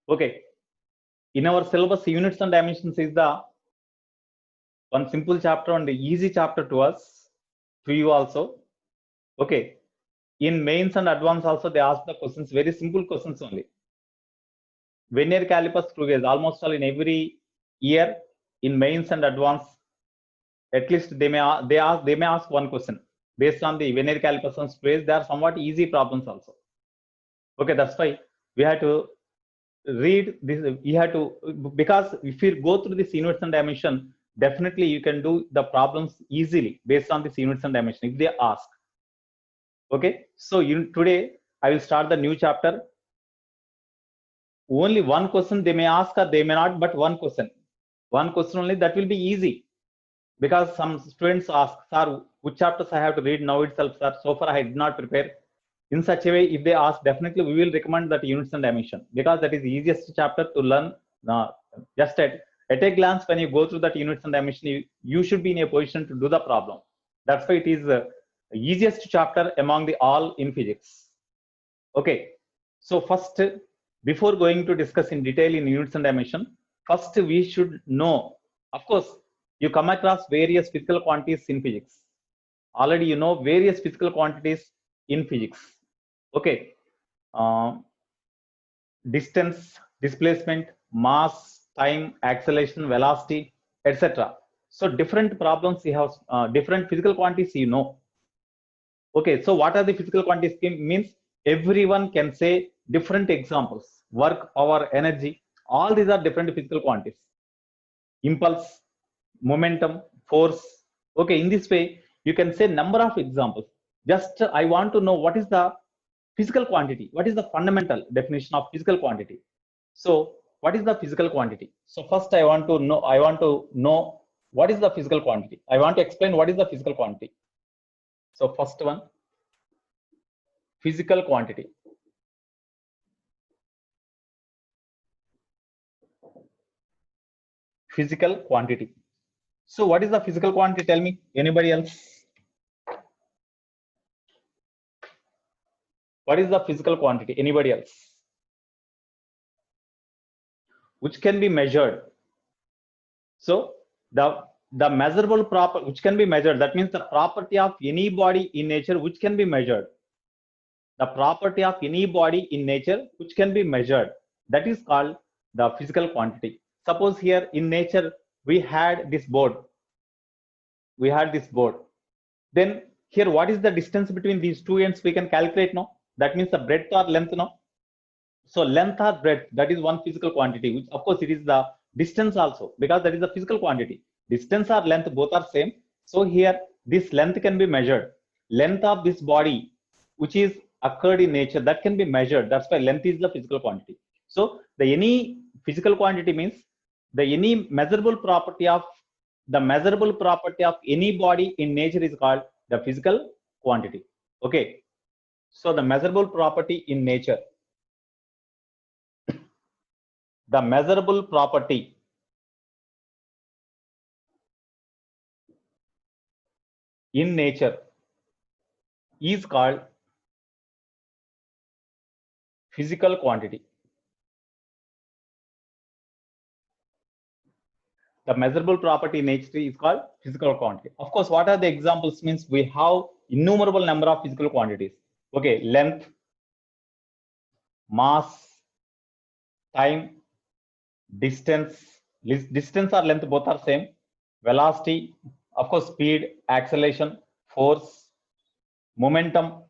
Okay, in our syllabus, units and dimensions is the one simple chapter and easy chapter to us, to you also. Okay, in mains and advanced also they ask the questions, very simple questions only. Vernier caliper screw gauge, almost all in every year in mains and advanced, at least they may ask one question based on the vernier calipers and screw gauge. They are somewhat easy problems also. Okay, that's why we have to read this. You have to, because if you go through this units and dimension, definitely you can do the problems easily based on this units and dimension if they ask. Okay, so today I will start the new chapter. Only one question they may ask or they may not, but one question only, that will be easy, because some students ask, sir, which chapters I have to read now itself, sir, so far I did not prepare. In such a way, if they ask, definitely we will recommend that units and dimension, because that is the easiest chapter to learn. Just at a glance, when you go through that units and dimension, you should be in a position to do the problem. That's why it is the easiest chapter among the all in physics. Okay, so first, before going to discuss in detail in units and dimension, first we should know, of course, you come across various physical quantities in physics. Already you know various physical quantities in physics. Okay, distance, displacement, mass, time, acceleration, velocity, etc. So different problems you have, different physical quantities you know. Okay, so what are the physical quantities? Means everyone can say different examples: work, power, energy. All these are different physical quantities. Impulse, momentum, force. Okay, in this way you can say number of examples. Just I want to know what is the physical quantity, what is the fundamental definition of physical quantity. So what is the physical quantity? So first I want to know what is the physical quantity. I want to explain what is the physical quantity. So first one, physical quantity. Physical quantity. So what is the physical quantity? Tell me, anybody else? What is the physical quantity? Anybody else? Which can be measured. So the measurable property which can be measured, that means the property of any body in nature which can be measured. The property of any body in nature which can be measured, that is called the physical quantity. Suppose here in nature we had this board. Then here, what is the distance between these two ends? We can calculate now. That means the breadth or length now. So length or breadth, that is one physical quantity, which of course it is the distance also, because that is the physical quantity. Distance or length both are same. So here this length can be measured. Length of this body which is occurred in nature, that can be measured. That's why length is the physical quantity. So the any physical quantity means the any measurable property of any body in nature is called the physical quantity. Okay, so the measurable property in nature, the measurable property in nature is called physical quantity. The measurable property in nature is called physical quantity. Of course, what are the examples? Means we have innumerable number of physical quantities. Okay, length, mass, time, distance or length both are same. Velocity, of course, speed, acceleration, force, momentum.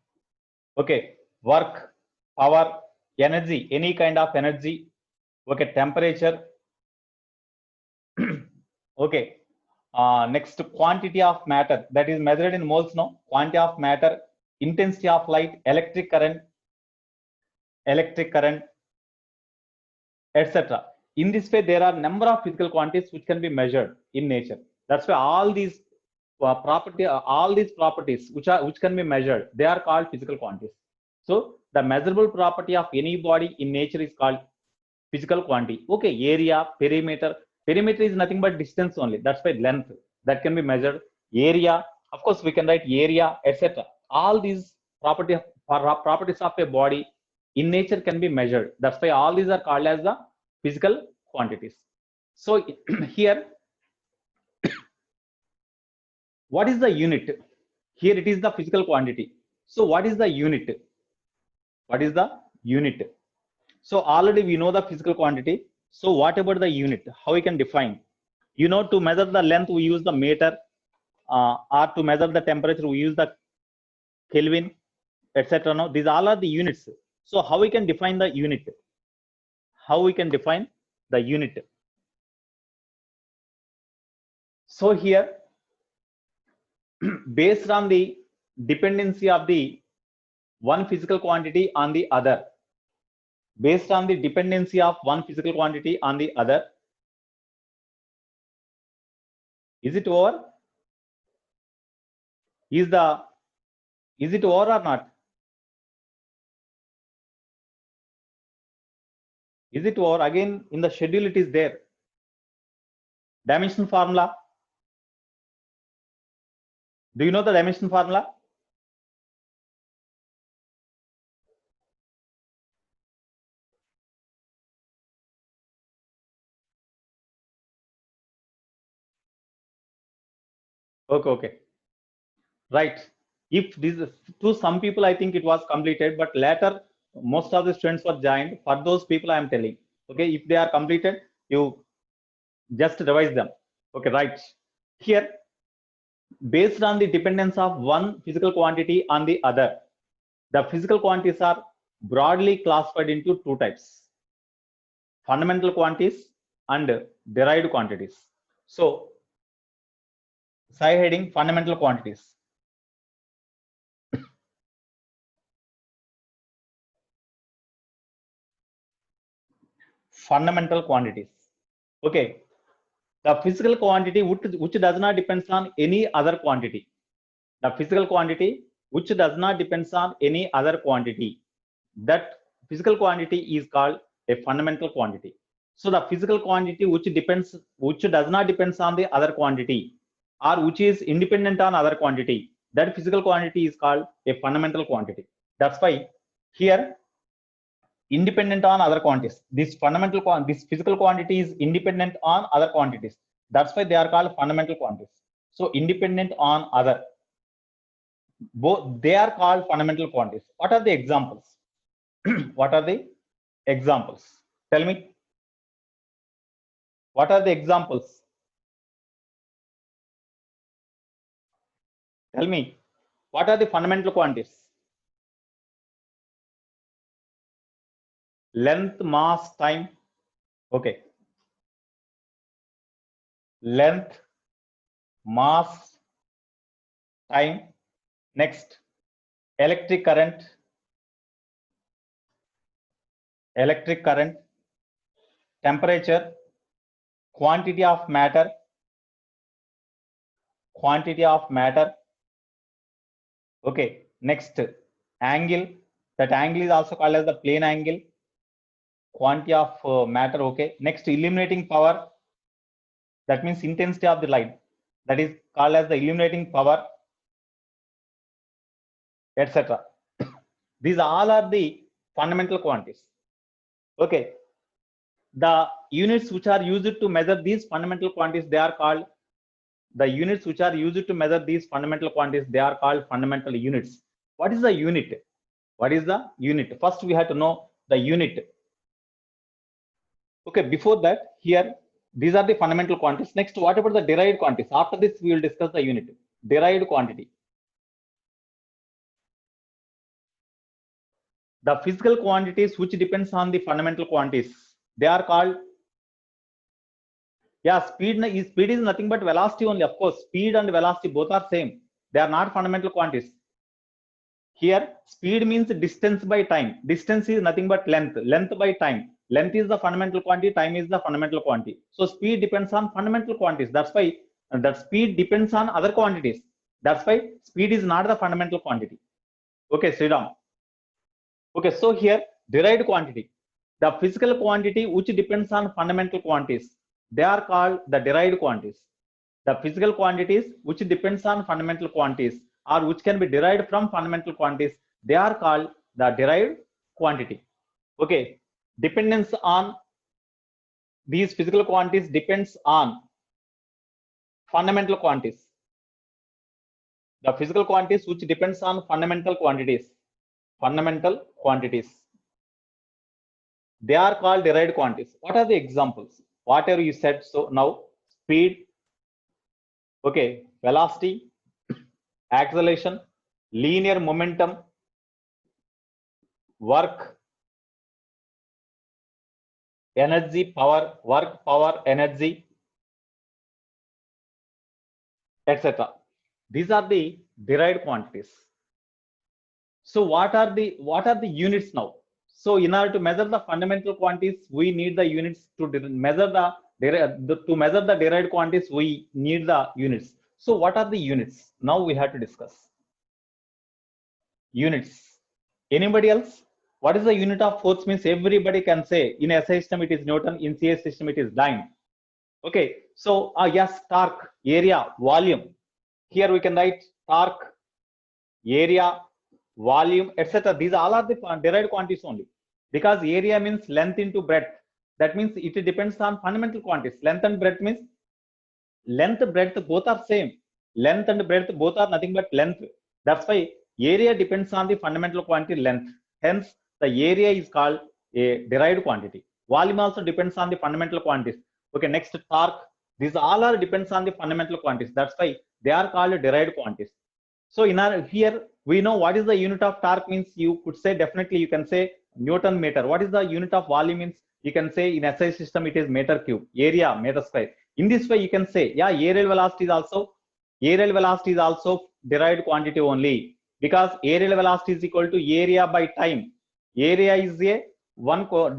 Okay, work, power, energy, any kind of energy. Okay, temperature. Okay, next, quantity of matter, that is measured in moles. No, quantity of matter, intensity of light, electric current, etc. In this way, there are number of physical quantities which can be measured in nature. That's why all these properties which can be measured, they are called physical quantities. So the measurable property of any body in nature is called physical quantity. Okay, area, perimeter. Perimeter is nothing but distance only. That's why length, that can be measured. Area, of course, we can write area, etc. All these properties of a body in nature can be measured. That's why all these are called as the physical quantities. So here, what is the unit? Here it is the physical quantity. So what is the unit? What is the unit? So already we know the physical quantity. So what about the unit? How we can define? You know, to measure the length, we use the meter, or to measure the temperature, we use the Kelvin, etc. No, these all are the units. So how we can define the unit? How we can define the unit? So here, based on the dependency of the one physical quantity on the other, based on the dependency of one physical quantity on the other, is it over? Is it over or not? Is it over? Again, in the schedule it is there. Dimension formula. Do you know the dimension formula? Okay. Right. If this is, to some people, I think it was completed, but later most of the students were joined. For those people, I am telling. Okay, if they are completed, you just revise them. Okay, right. Here, based on the dependence of one physical quantity on the other, the physical quantities are broadly classified into two types: fundamental quantities and derived quantities. So, side heading fundamental quantities. Fundamental quantities. Okay, the physical quantity which does not depends on any other quantity. The physical quantity which does not depends on any other quantity. That physical quantity is called a fundamental quantity. So the physical quantity which does not depends on the other quantity, or which is independent on other quantity, that physical quantity is called a fundamental quantity. That's why here, independent on other quantities, this physical quantity is independent on other quantities. That's why they are called fundamental quantities. So independent on other, both they are called fundamental quantities. What are the examples? What are the examples? Tell me. What are the examples? Tell me. What are the fundamental quantities? Length, mass, time. Okay. Length, mass, time. Next, electric current, temperature, quantity of matter, okay. Next, angle, that angle is also called as the plane angle, quantity of matter, okay. Next, illuminating power, that means intensity of the light, that is called as the illuminating power, etc. These all are the fundamental quantities. Okay, the units which are used to measure these fundamental quantities, they are called fundamental units. What is the unit? What is the unit? First, we have to know the unit. Okay, before that, here, these are the fundamental quantities. Next, what about the derived quantities? After this, we will discuss the unit. Derived quantity. The physical quantities which depends on the fundamental quantities, they are called, yeah, speed is nothing but velocity only. Of course, speed and velocity both are same. They are not fundamental quantities. Here, speed means distance by time. Distance is nothing but length by time. Length is the fundamental quantity, time is the fundamental quantity. So speed depends on fundamental quantities. That's why that speed depends on other quantities. That's why speed is not the fundamental quantity. Okay, Sriram. Okay, so here, derived quantity, the physical quantity which depends on fundamental quantities, they are called the derived quantities. The physical quantities which depends on fundamental quantities, or which can be derived from fundamental quantities, they are called the derived quantity. Okay, dependence on these physical quantities depends on fundamental quantities. The physical quantities which depends on fundamental quantities. Fundamental quantities. They are called derived quantities. What are the examples? Whatever you said so now, speed, okay, velocity, acceleration, linear momentum, work, energy, power, work, power, energy, etc. These are the derived quantities. So what are the units now? So in order to measure the fundamental quantities, we need the units. To measure the derived quantities, we need the units. So what are the units? Now we have to discuss units. Anybody else? What is the unit of force? Means everybody can say. In SI system it is Newton, in CS system it is Dyne. Okay, so yes, torque, area, volume. Here we can write torque, area, volume, etc. These all are the derived quantities only, because area means length into breadth. That means it depends on fundamental quantities. Length and breadth means length, breadth both are same. Length and breadth both are nothing but length. That's why area depends on the fundamental quantity length. Hence, the area is called a derived quantity. Volume also depends on the fundamental quantities. Okay, next torque. These all are depends on the fundamental quantities. That's why they are called derived quantities. So in our here we know what is the unit of torque means. You could say definitely you can say Newton meter. What is the unit of volume means? You can say in SI system it is meter cube. Area meter square. In this way you can say yeah, aerial velocity is also derived quantity only, because aerial velocity is equal to area by time. Area is a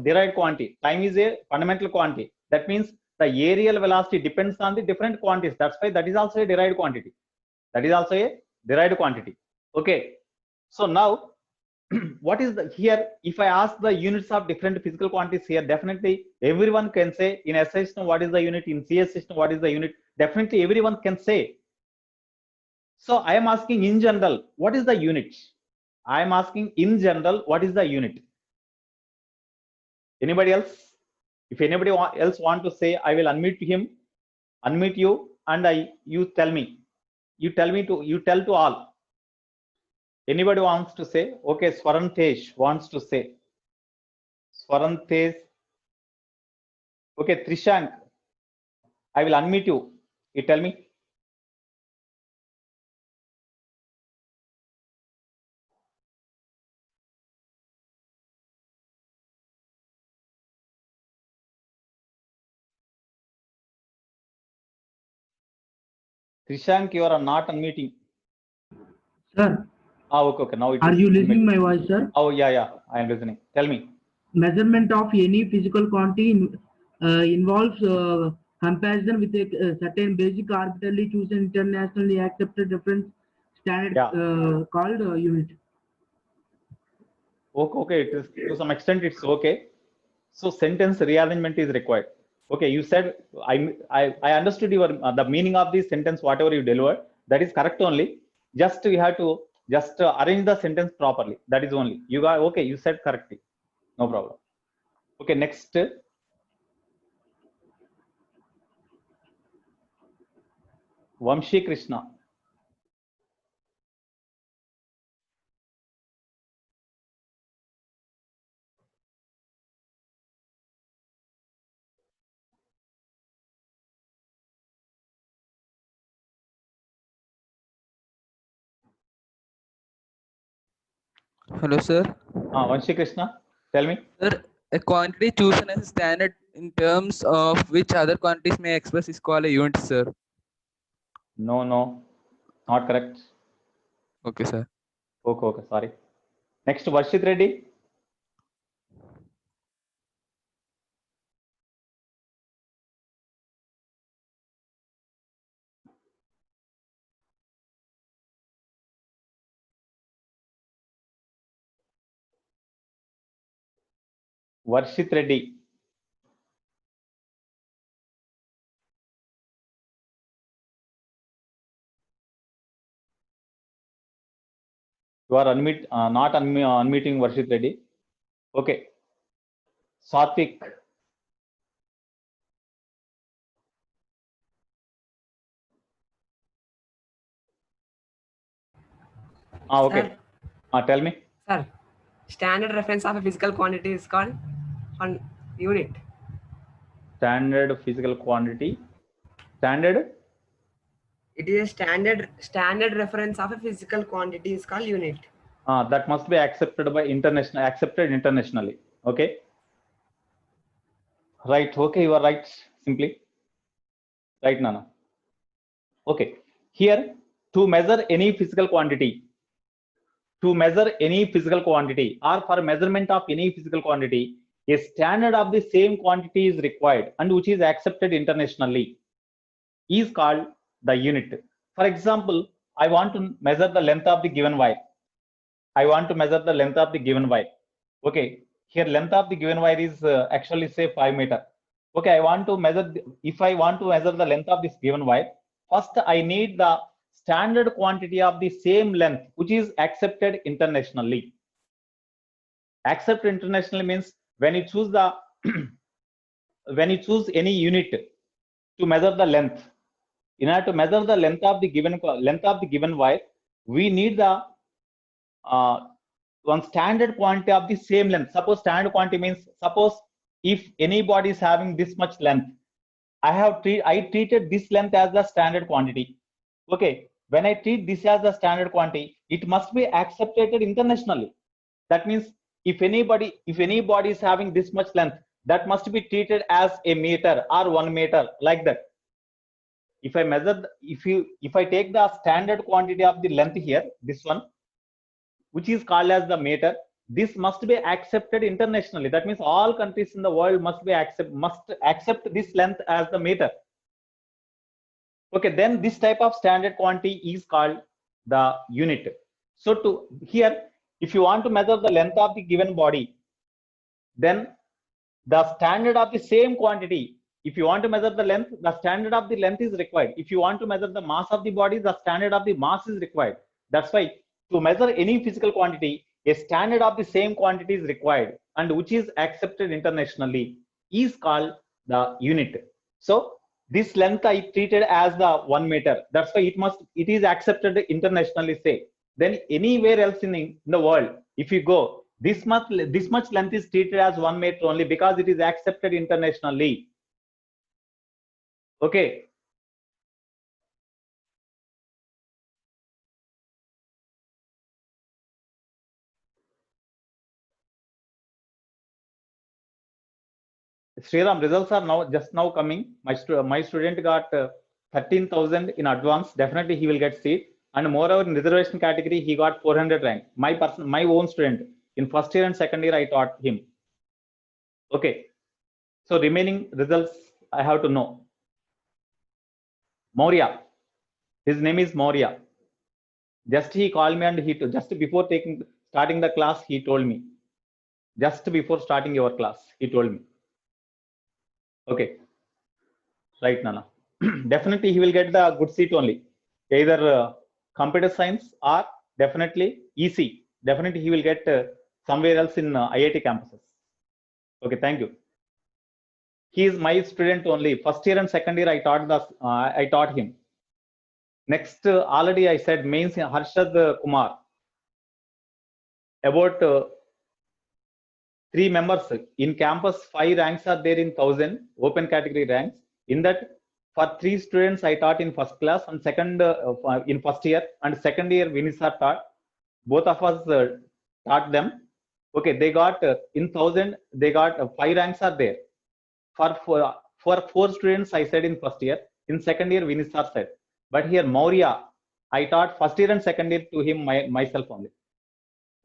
derived quantity. Time is a fundamental quantity. That means the aerial velocity depends on the different quantities. That's why that is also a derived quantity. That is also a derived quantity. Okay, so now what is the here? If I ask the units of different physical quantities here, definitely everyone can say. In SI system what is the unit, in CS system what is the unit, definitely everyone can say. So I am asking in general, what is the unit? I am asking in general, what is the unit? Anybody else? If anybody else want to say, I will unmute him, unmute you, and you tell me. You tell to all. Anybody wants to say? Okay, Swarantesh wants to say. Swarantesh. Okay, Trishank, I will unmute you. You tell me. Trishank, you are not unmuting. Sir. Okay. Now it are is. You listening my voice, sir? Oh, yeah. I am listening. Tell me. Measurement of any physical quantity involves comparison with a certain basic arbitrarily chosen internationally accepted reference standard called unit. Okay. It is to some extent it's okay. So sentence rearrangement is required. Okay, you said I understood your the meaning of this sentence. Whatever you delivered, that is correct only. Just you have to just arrange the sentence properly. That is only. You got okay. You said correctly. No problem. Okay, next. Vamshi Krishna. Hello, sir. Vamshi Krishna, tell me. Sir, a quantity chosen as a standard in terms of which other quantities may express is called a unit, sir. No, not correct. Okay, sir. Okay, sorry. Next, Varshit Reddy. Varshit Reddy. You are not unmuting Varshit Reddy. Okay. Satvik. Okay. Tell me. Sir, standard reference of a physical quantity is called one unit. Standard physical quantity. Standard. It is a standard reference of a physical quantity is called unit. That must be accepted internationally. Okay. Right. Okay, you are right. Simply. Right, Nana. Okay. Here, to measure any physical quantity, or for measurement of any physical quantity, a standard of the same quantity is required and which is accepted internationally is called the unit. For example, I want to measure the length of the given wire. Okay, here length of the given wire is actually say 5 meter. Okay, if I want to measure the length of this given wire, first I need the standard quantity of the same length which is accepted internationally. Accepted internationally means when you choose the when you choose any unit to measure the length, in order to measure the length of the given wire, we need the one standard quantity of the same length. Suppose standard quantity means, suppose if anybody is having this much length, I treated this length as the standard quantity. Okay, when I treat this as the standard quantity, it must be accepted internationally. That means if anybody is having this much length, that must be treated as a meter or 1 meter, like that. If I measure, if I take the standard quantity of the length here, this one, which is called as the meter, this must be accepted internationally. That means all countries in the world must accept this length as the meter. Okay, then this type of standard quantity is called the unit. So to here, if you want to measure the length of the given body, then the standard of the same quantity, if you want to measure the length, the standard of the length is required. If you want to measure the mass of the body, the standard of the mass is required. That's why to measure any physical quantity, a standard of the same quantity is required and which is accepted internationally is called the unit. So this length I treated as the 1 meter. That's why it is accepted internationally, say. Then anywhere else in the world, if you go, this much length is treated as 1 meter only because it is accepted internationally. Okay. Sriram, results are just now coming. My student got 13,000 in advance. Definitely he will get seat. And moreover, in reservation category, he got 400 rank. My own student in first year and second year, I taught him. Okay. So remaining results, I have to know. Maurya. His name is Maurya. Just he called me and just before starting the class, he told me. Just before starting your class, he told me. Okay. Right, Nana. Definitely he will get the good seat only. Either computer science or definitely EC. Definitely he will get somewhere else in IIT campuses. Okay, thank you. He is my student only. First year and second year I taught him. Next, already I said mains Harshad Kumar. About 3 members in campus, 5 ranks are there in 1000 open category ranks. In that, for 3 students I taught in first class and second in first year, and second year Vinisa taught. Both of us taught them. Okay, they got in 1000 they got 5 ranks are there. For 4 students I said in first year. In second year Vinisa said. But here Maurya, I taught first year and second year to him myself only.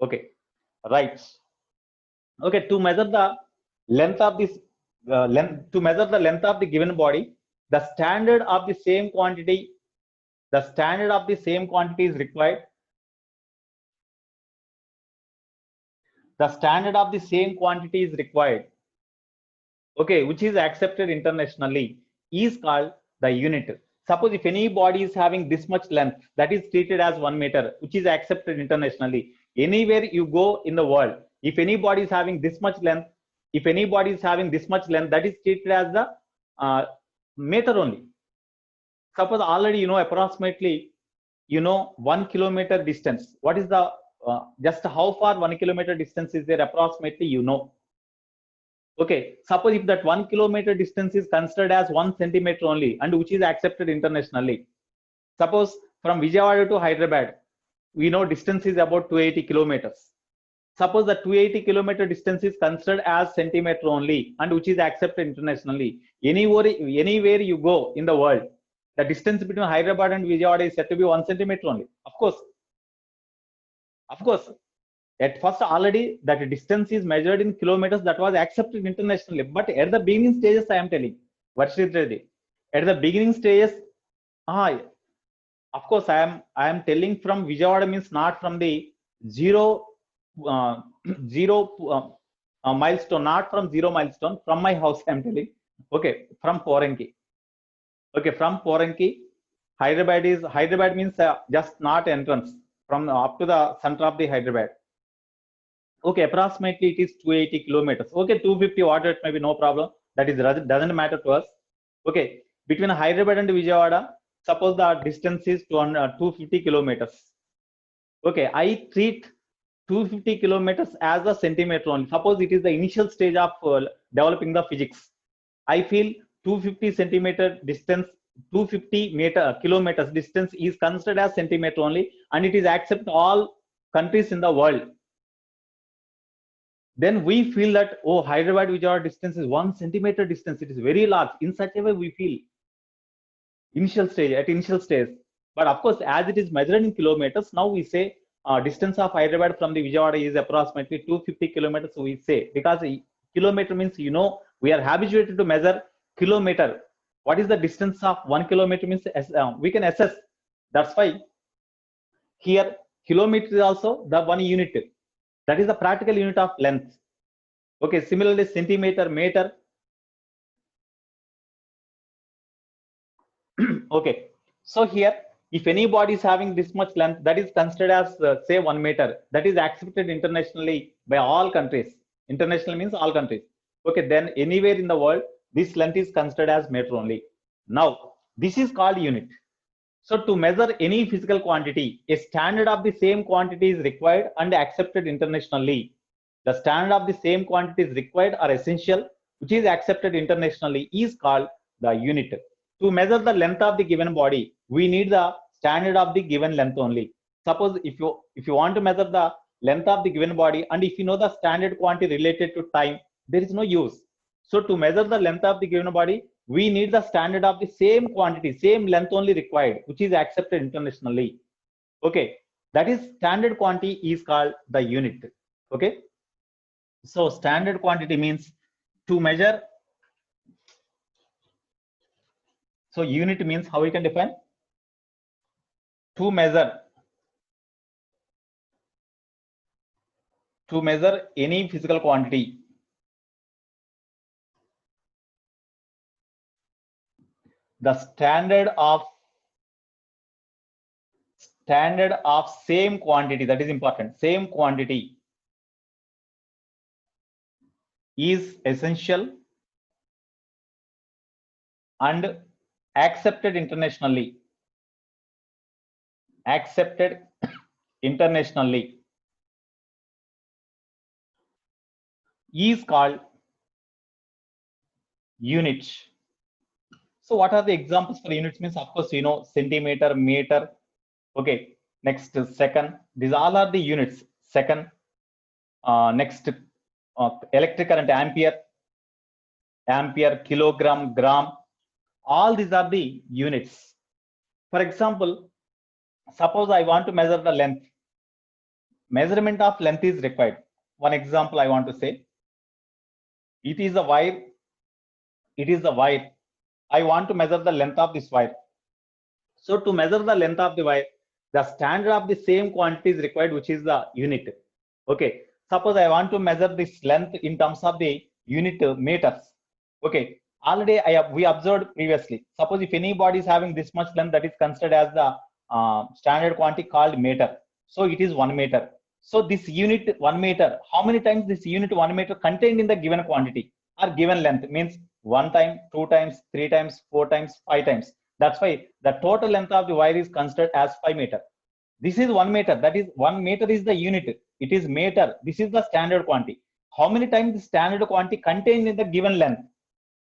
Okay, right. Okay, to measure the length of this length of the given body, the standard of the same quantity is required. The standard of the same quantity is required. Okay, which is accepted internationally is called the unit. Suppose if any body is having this much length, that is treated as 1 meter, which is accepted internationally. Anywhere you go in the world, If any body is having this much length, that is treated as the meter only. Suppose already you know approximately 1 kilometer distance. What is the just how far 1 kilometer distance is there approximately, okay. Suppose if that 1 kilometer distance is considered as 1 centimeter only, and which is accepted internationally. Suppose from Vijayawada to Hyderabad, we know distance is about 280 kilometers. Suppose the 280 kilometer distance is considered as centimeter only, and which is accepted internationally. Anywhere you go in the world, the distance between Hyderabad and Vijayawada is said to be 1 centimeter only. Of course, at first already that distance is measured in kilometers, that was accepted internationally. But at the beginning stages, I am telling, at the beginning stages, of course, I am telling from Vijayawada means not from the zero milestone, not from 0 milestone, from my house I am telling. Okay, from Poranki. Okay, from Poranki, Hyderabad means just not entrance, from up to the center of the Hyderabad. Okay, approximately it is 280 kilometers. Okay, 250 water, it may be no problem. That is doesn't matter to us. Okay, between Hyderabad and Vijayawada, suppose the distance is 250 kilometers. Okay, I treat 250 kilometers as a centimeter only. Suppose it is the initial stage of developing the physics. I feel 250 centimeter distance, 250 kilometers distance is considered as centimeter only, and it is accepted all countries in the world. Then we feel that, oh, Hyderabad Vijayawada distance is 1 centimeter distance. It is very large. In such a way, we feel initial stage. But of course, as it is measured in kilometers, now we say distance of Hyderabad from the Vijayawada is approximately 250 kilometers. So we say, because kilometer means, we are habituated to measure kilometer. What is the distance of 1 kilometer means we can assess. That's why here kilometer is also the one unit. That is the practical unit of length. Okay, similarly centimeter, meter. Okay, so here if any body is having this much length, that is considered as say 1 meter. That is accepted internationally by all countries. International means all countries. Okay, then anywhere in the world, this length is considered as meter only. Now, this is called unit. So to measure any physical quantity, a standard of the same quantity is required and accepted internationally. The standard of the same quantity is required or essential, which is accepted internationally, is called the unit. To measure the length of the given body, we need the standard of the given length only. Suppose if you want to measure the length of the given body, and if you know the standard quantity related to time, there is no use. So to measure the length of the given body, we need the standard of the same quantity, same length only required, which is accepted internationally. Okay, that is standard quantity is called the unit. Okay, so standard quantity means to measure. So unit means how we can define? To measure any physical quantity. The standard of same quantity, that is important, same quantity is essential and accepted internationally. Is called unit. So what are the examples for units? Means, of course, centimeter, meter. Okay, next second. These all are the units. Second, next electric current, ampere, kilogram, gram. All these are the units. For example, suppose I want to measure the length. Measurement of length is required. One example I want to say. It is a wire. I want to measure the length of this wire. So to measure the length of the wire, the standard of the same quantity is required, which is the unit. Okay. Suppose I want to measure this length in terms of the unit meters. Okay. Already we observed previously. Suppose if any body is having this much length, that is considered as the standard quantity called meter. So it is 1 meter. So this unit 1 meter, how many times this unit 1 meter contained in the given quantity or given length means 1 time, 2 times, 3 times, 4 times, 5 times. That's why the total length of the wire is considered as 5 meter. This is 1 meter. That is 1 meter is the unit. It is meter. This is the standard quantity. How many times the standard quantity contained in the given length?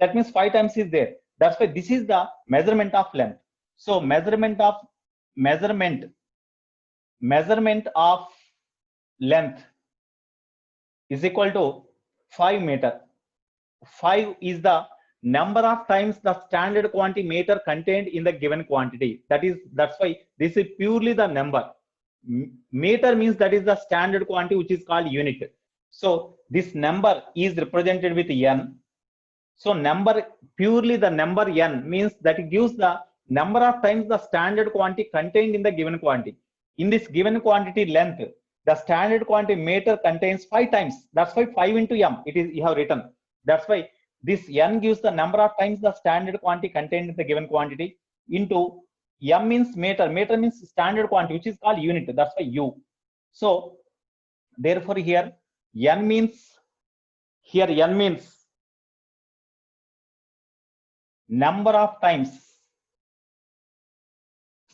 That means 5 times is there. That's why this is the measurement of length. So measurement of length is equal to 5 meter. 5 is the number of times the standard quantity meter contained in the given quantity. That's why this is purely the number. Meter means that is the standard quantity which is called unit. So this number is represented with n. So purely the number n means that it gives the number of times the standard quantity contained in the given quantity. In this given quantity length, the standard quantity meter contains 5 times. That's why 5 into m it is you have written. That's why this n gives the number of times the standard quantity contained in the given quantity into m means meter. Meter means standard quantity which is called unit. That's why u. So therefore here n means number of times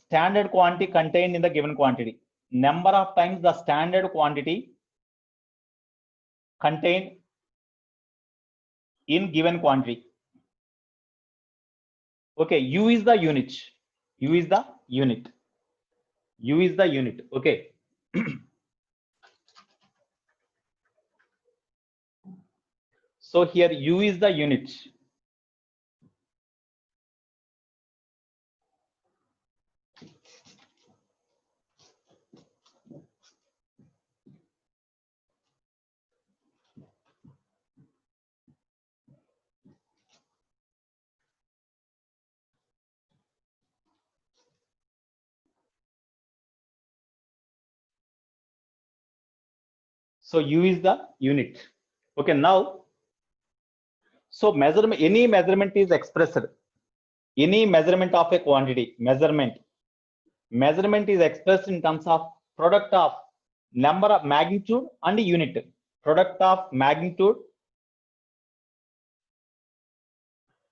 standard quantity contained in the given quantity. Number of times the standard quantity contained in given quantity. Okay, u is the unit. U is the unit. U is the unit. Okay. So here u is the unit. So u is the unit. Okay, now, so any measurement is expressed. Any measurement of a quantity, measurement is expressed in terms of product of number of magnitude and unit. Product of magnitude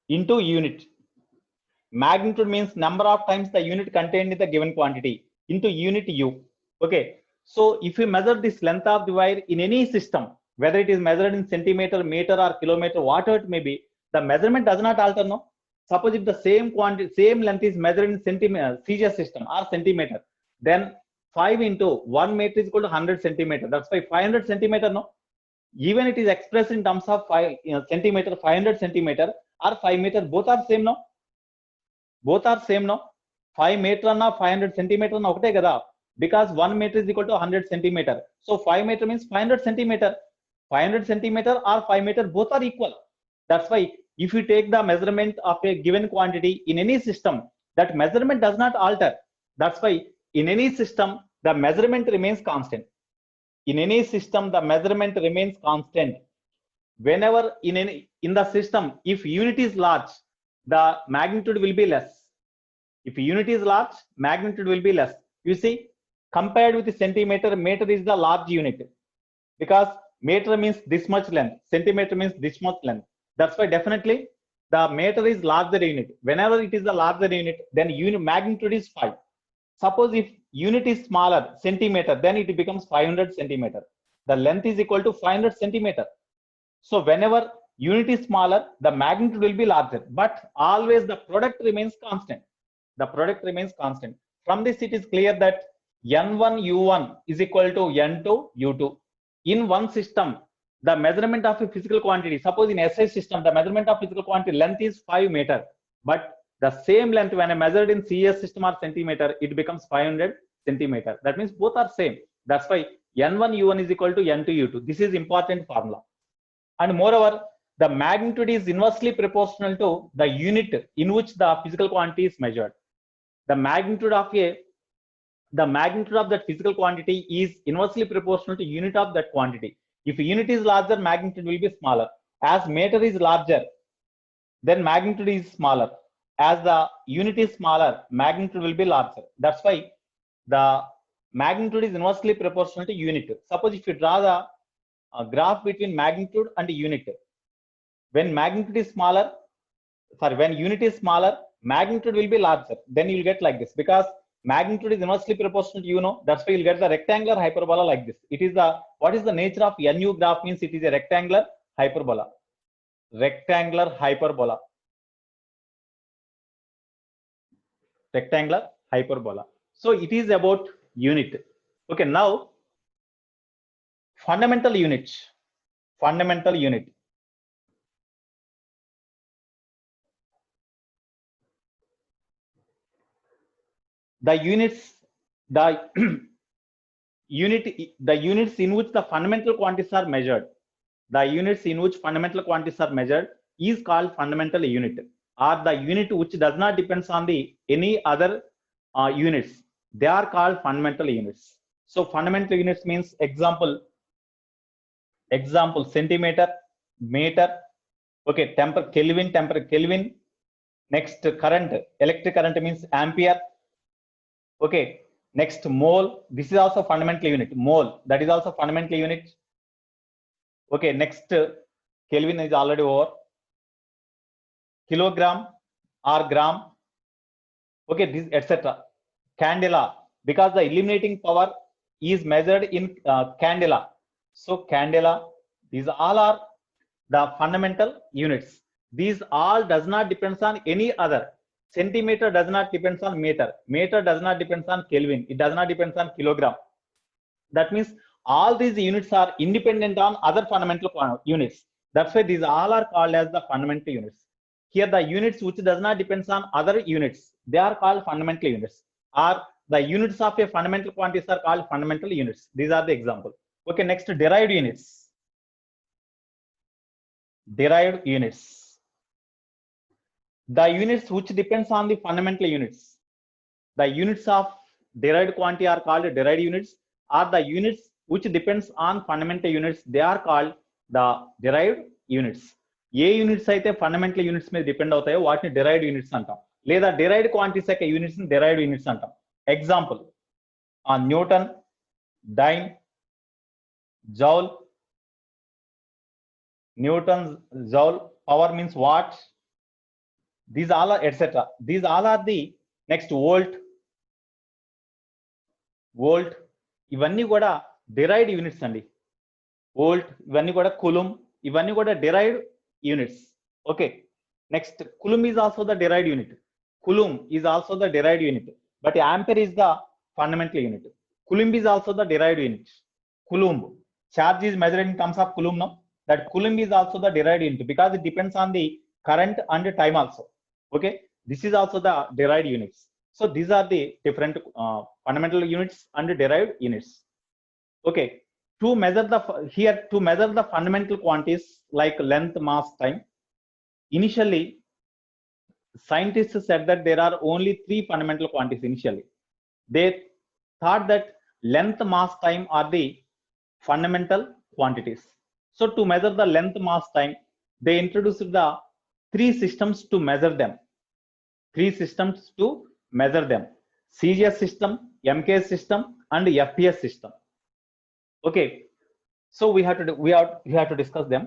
into unit. Magnitude means number of times the unit contained in the given quantity into unit u. Okay. So if you measure this length of the wire in any system, whether it is measured in centimeter, meter or kilometer, whatever it may be, the measurement does not alter, no? Suppose if the same quantity, same length is measured in centimeter, CGS system or centimeter, then 5 into 1 meter is equal to 100 centimeter. That's why 500 centimeter, no? Even it is expressed in terms of centimeter, 500 centimeter or 5 meter, both are same, no? Both are same, no? 5 meter na 500 centimeter na okate kada, because 1 meter is equal to 100 centimeter. So 5 meter means 500 centimeter. 500 centimeter or 5 meter, both are equal. That's why if you take the measurement of a given quantity in any system, that measurement does not alter. That's why in any system, the measurement remains constant. In any system, the measurement remains constant. Whenever in the system, if unit is large, the magnitude will be less. If unit is large, magnitude will be less. You see, compared with the centimeter, meter is the large unit, because meter means this much length, centimeter means this much length. That's why definitely the meter is larger unit. Whenever it is the larger unit, then unit magnitude is 5. Suppose if unit is smaller, centimeter, then it becomes 500 centimeter. The length is equal to 500 centimeter. So whenever unit is smaller, the magnitude will be larger, but always the product remains constant. The product remains constant. From this, it is clear that N1 U1 is equal to N2 U2. In one system, the measurement of a physical quantity, suppose in SI system, the measurement of physical quantity length is 5 meter, but the same length when I measured in CS system or centimeter, it becomes 500 centimeter. That means both are same. That's why N1 U1 is equal to N2 U2. This is important formula. And moreover, the magnitude is inversely proportional to the unit in which the physical quantity is measured. The magnitude of that physical quantity is inversely proportional to unit of that quantity. If unit is larger, magnitude will be smaller. As meter is larger, then magnitude is smaller. As the unit is smaller, magnitude will be larger. That's why the magnitude is inversely proportional to unit. Suppose if you draw the graph between magnitude and unit, when magnitude is smaller, when unit is smaller, magnitude will be larger. Then you'll get like this, because magnitude is inversely proportional to that's why you'll get the rectangular hyperbola like this. It is the, what is the nature of NU graph? Means it is a rectangular hyperbola. Rectangular hyperbola. Rectangular hyperbola. So it is about unit. Okay, now fundamental unit. Fundamental unit. The units, the the units in which the fundamental quantities are measured. The units in which fundamental quantities are measured is called fundamental unit, or the unit which does not depends on the any other units. They are called fundamental units. So fundamental units means example centimeter, meter, okay, Kelvin, Kelvin. Next current, electric current means ampere. Okay, next mole. This is also fundamental unit. Mole, that is also fundamental unit. Okay, next Kelvin is already over. Kilogram or gram. Okay, this etc. Candela, because the illuminating power is measured in candela. So candela, these all are the fundamental units. These all does not depends on any other. Centimeter does not depends on meter. Meter does not depends on Kelvin. It does not depends on kilogram. That means all these units are independent on other fundamental units. That's why these all are called as the fundamental units. Here the units which does not depends on other units, they are called fundamental units. Or the units of a fundamental quantities are called fundamental units. These are the example. Okay, next derived units. Derived units. The units which depends on the fundamental units. The units of derived quantity are called derived units, or the units which depends on fundamental units, they are called the derived units. ఏ units అయితే fundamental units మీద depend అవుతాయో వాటిని derived units అంటాం, లేదా derived quantities యొక్క units ని derived units అంటాం. Example Newton, dyne, joule. Newton, joule, power means watt. These all are etc. These all are the next volt. Volt. ఇవన్నీ కూడా derived units అండి. Volt, ఇవన్నీ కూడా coulomb, ఇవన్నీ కూడా derived units. Okay. Next, coulomb is also the derived unit. Coulomb is also the derived unit. But ampere is the fundamental unit. Coulomb is also the derived unit. Coulomb. Charge is measured in terms of coulomb now. That coulomb is also the derived unit because it depends on the current and time also. Okay, this is also the derived units. So these are the different fundamental units and derived units. Okay, to measure the fundamental quantities like length, mass, time. Initially, scientists said that there are only 3 fundamental quantities. Initially, they thought that length, mass, time are the fundamental quantities. So to measure the length, mass, time, they introduced the 3 systems to measure them. 3 systems to measure them: CGS system, MKS system, and FPS system. Okay, so we have to discuss them.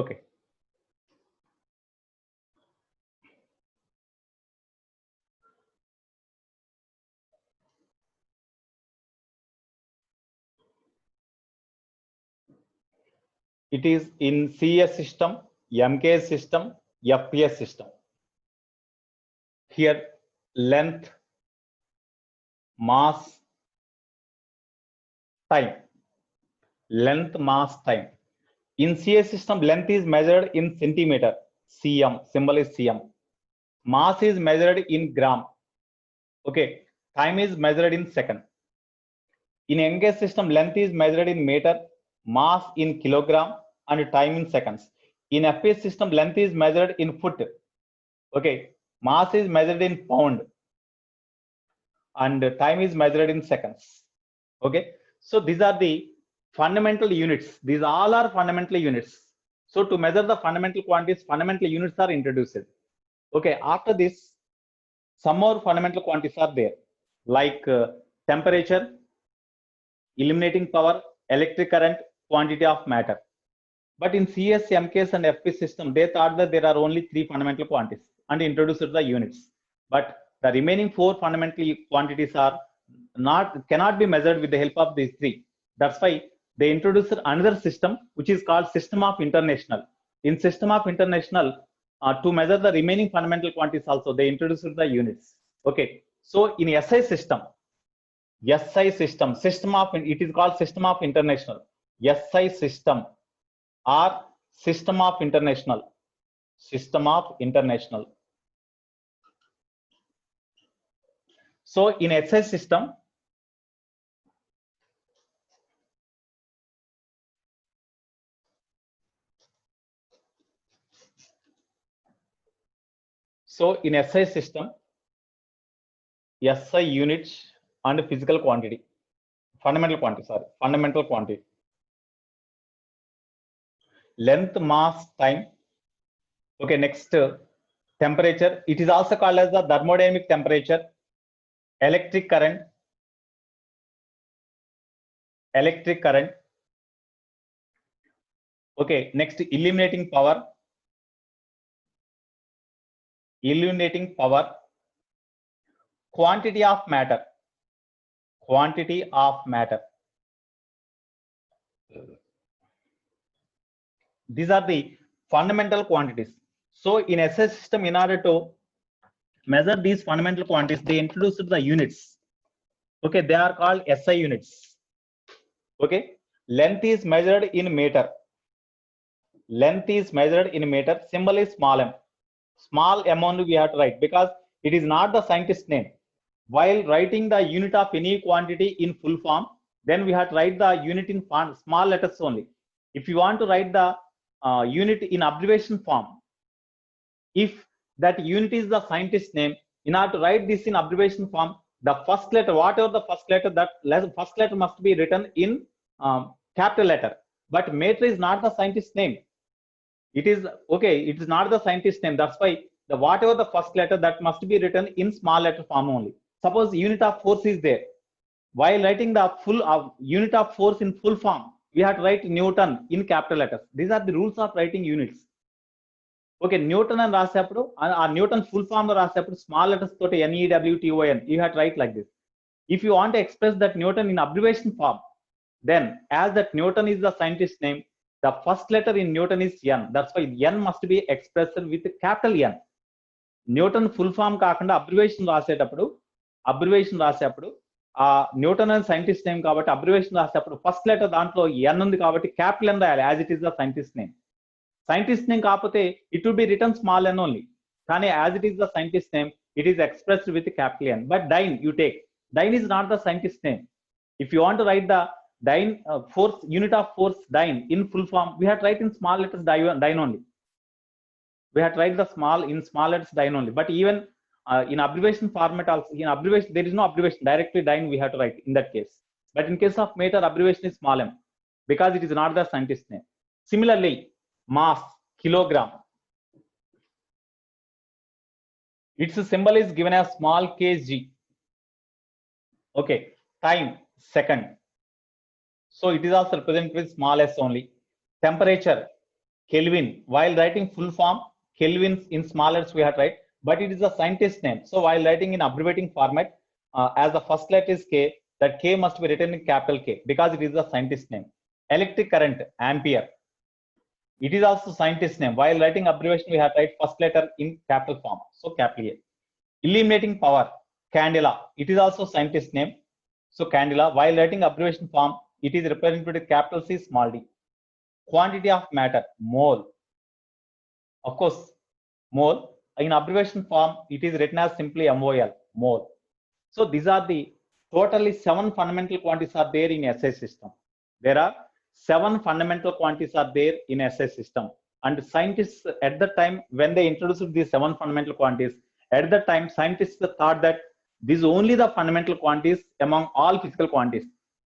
Okay. It is in CS system, MKS system, FPS system. Here, length, mass, time. Length, mass, time. In CA system, length is measured in centimeter, cm, symbol is cm. Mass is measured in gram. Okay, time is measured in second. In Engage system, length is measured in meter, mass in kilogram, and time in seconds. In FPS system, length is measured in foot. Okay, mass is measured in pound, and time is measured in seconds. Okay, so these are the fundamental units. These all are fundamental units. So to measure the fundamental quantities, fundamental units are introduced. Okay, after this, some more fundamental quantities are there, like temperature, illuminating power, electric current, quantity of matter. But in CS, MKS, and FP system, they thought that there are only 3 fundamental quantities and introduced the units. But the remaining 4 fundamental quantities are cannot be measured with the help of these 3. That's why they introduced another system, which is called System of International. In System of International, to measure the remaining fundamental quantities also, they introduced the units. Okay, so in SI system, system of, it is called System of International. SI system or System of International. System of International. So in SI system, SI system, SI units and physical quantity, fundamental quantity. Length, mass, time. Okay, next temperature. It is also called as the thermodynamic temperature, electric current. Okay, next illuminating power. Quantity of matter. These are the fundamental quantities. So in SI system, in order to measure these fundamental quantities, they introduced the units. Okay, they are called SI units. Okay, length is measured in meter. Symbol is small m. Small m only we have to write because it is not the scientist name. While writing the unit of any quantity in full form, then we have to write the unit in small letters only. If you want to write the unit in abbreviation form, if that unit is the scientist name, in order to write this in abbreviation form, the first letter, whatever the first letter, that first letter must be written in capital letter. But meter is not the scientist name. It is not the scientist name. That's why whatever the first letter, that must be written in small letter form only. Suppose unit of force is there. While writing the full unit of force in full form, we have to write Newton in capital letters. These are the rules of writing units. Okay, Newton and రాసేప్పుడు Newton full form లో రాసేప్పుడు small letters తోటి NEWTON, you have to write like this. If you want to express that Newton in abbreviation form, then as that Newton is the scientist name, the first letter in Newton is N. That's why N must be expressed with capital N. Newton full form కాకుండా abbreviation రాసేప్పుడు Newton అనే scientist name కాబట్టి abbreviation రాసేప్పుడు first letter దాంట్లో N ఉంది కాబట్టి capital N రాయాలి, as it is the scientist name. Scientist name కాకపోతే it will be written small N only, కానీ as it is the scientist name, it is expressed with capital N. But dyne you take, dyne is not the scientist name. If you want to write the dyne force, unit of force dyne in full form, we have to write in small letters dyne only. We have to write the small letters dyne only. But even in abbreviation format also, in abbreviation there is no abbreviation, directly dyne we have to write in that case. But in case of meter, abbreviation is small m because it is not the scientist name. Similarly, mass, kilogram, its symbol is given as small kg. Okay, time, second, so it is also represented with small s only. Temperature, Kelvin, while writing full form, Kelvins in small letters we have to write, but it is a scientist name. So while writing in abbreviating format, as the first letter is K, that K must be written in capital K because it is the scientist name. Electric current, ampere, it is also scientist name. While writing abbreviation, we have to write first letter in capital form, so capital A. Illuminating power, candela, it is also scientist name, so candela. While writing abbreviation form, it is represented with capital C, small d. quantity of matter, mole. Of course, mole. In abbreviation form, it is written as simply MOL, mole. So these are the totally 7 fundamental quantities are there in SI system. There are 7 fundamental quantities are there in SI system. And scientists at the time, when they introduced these 7 fundamental quantities, at the time, scientists thought that these only the fundamental quantities among all physical quantities.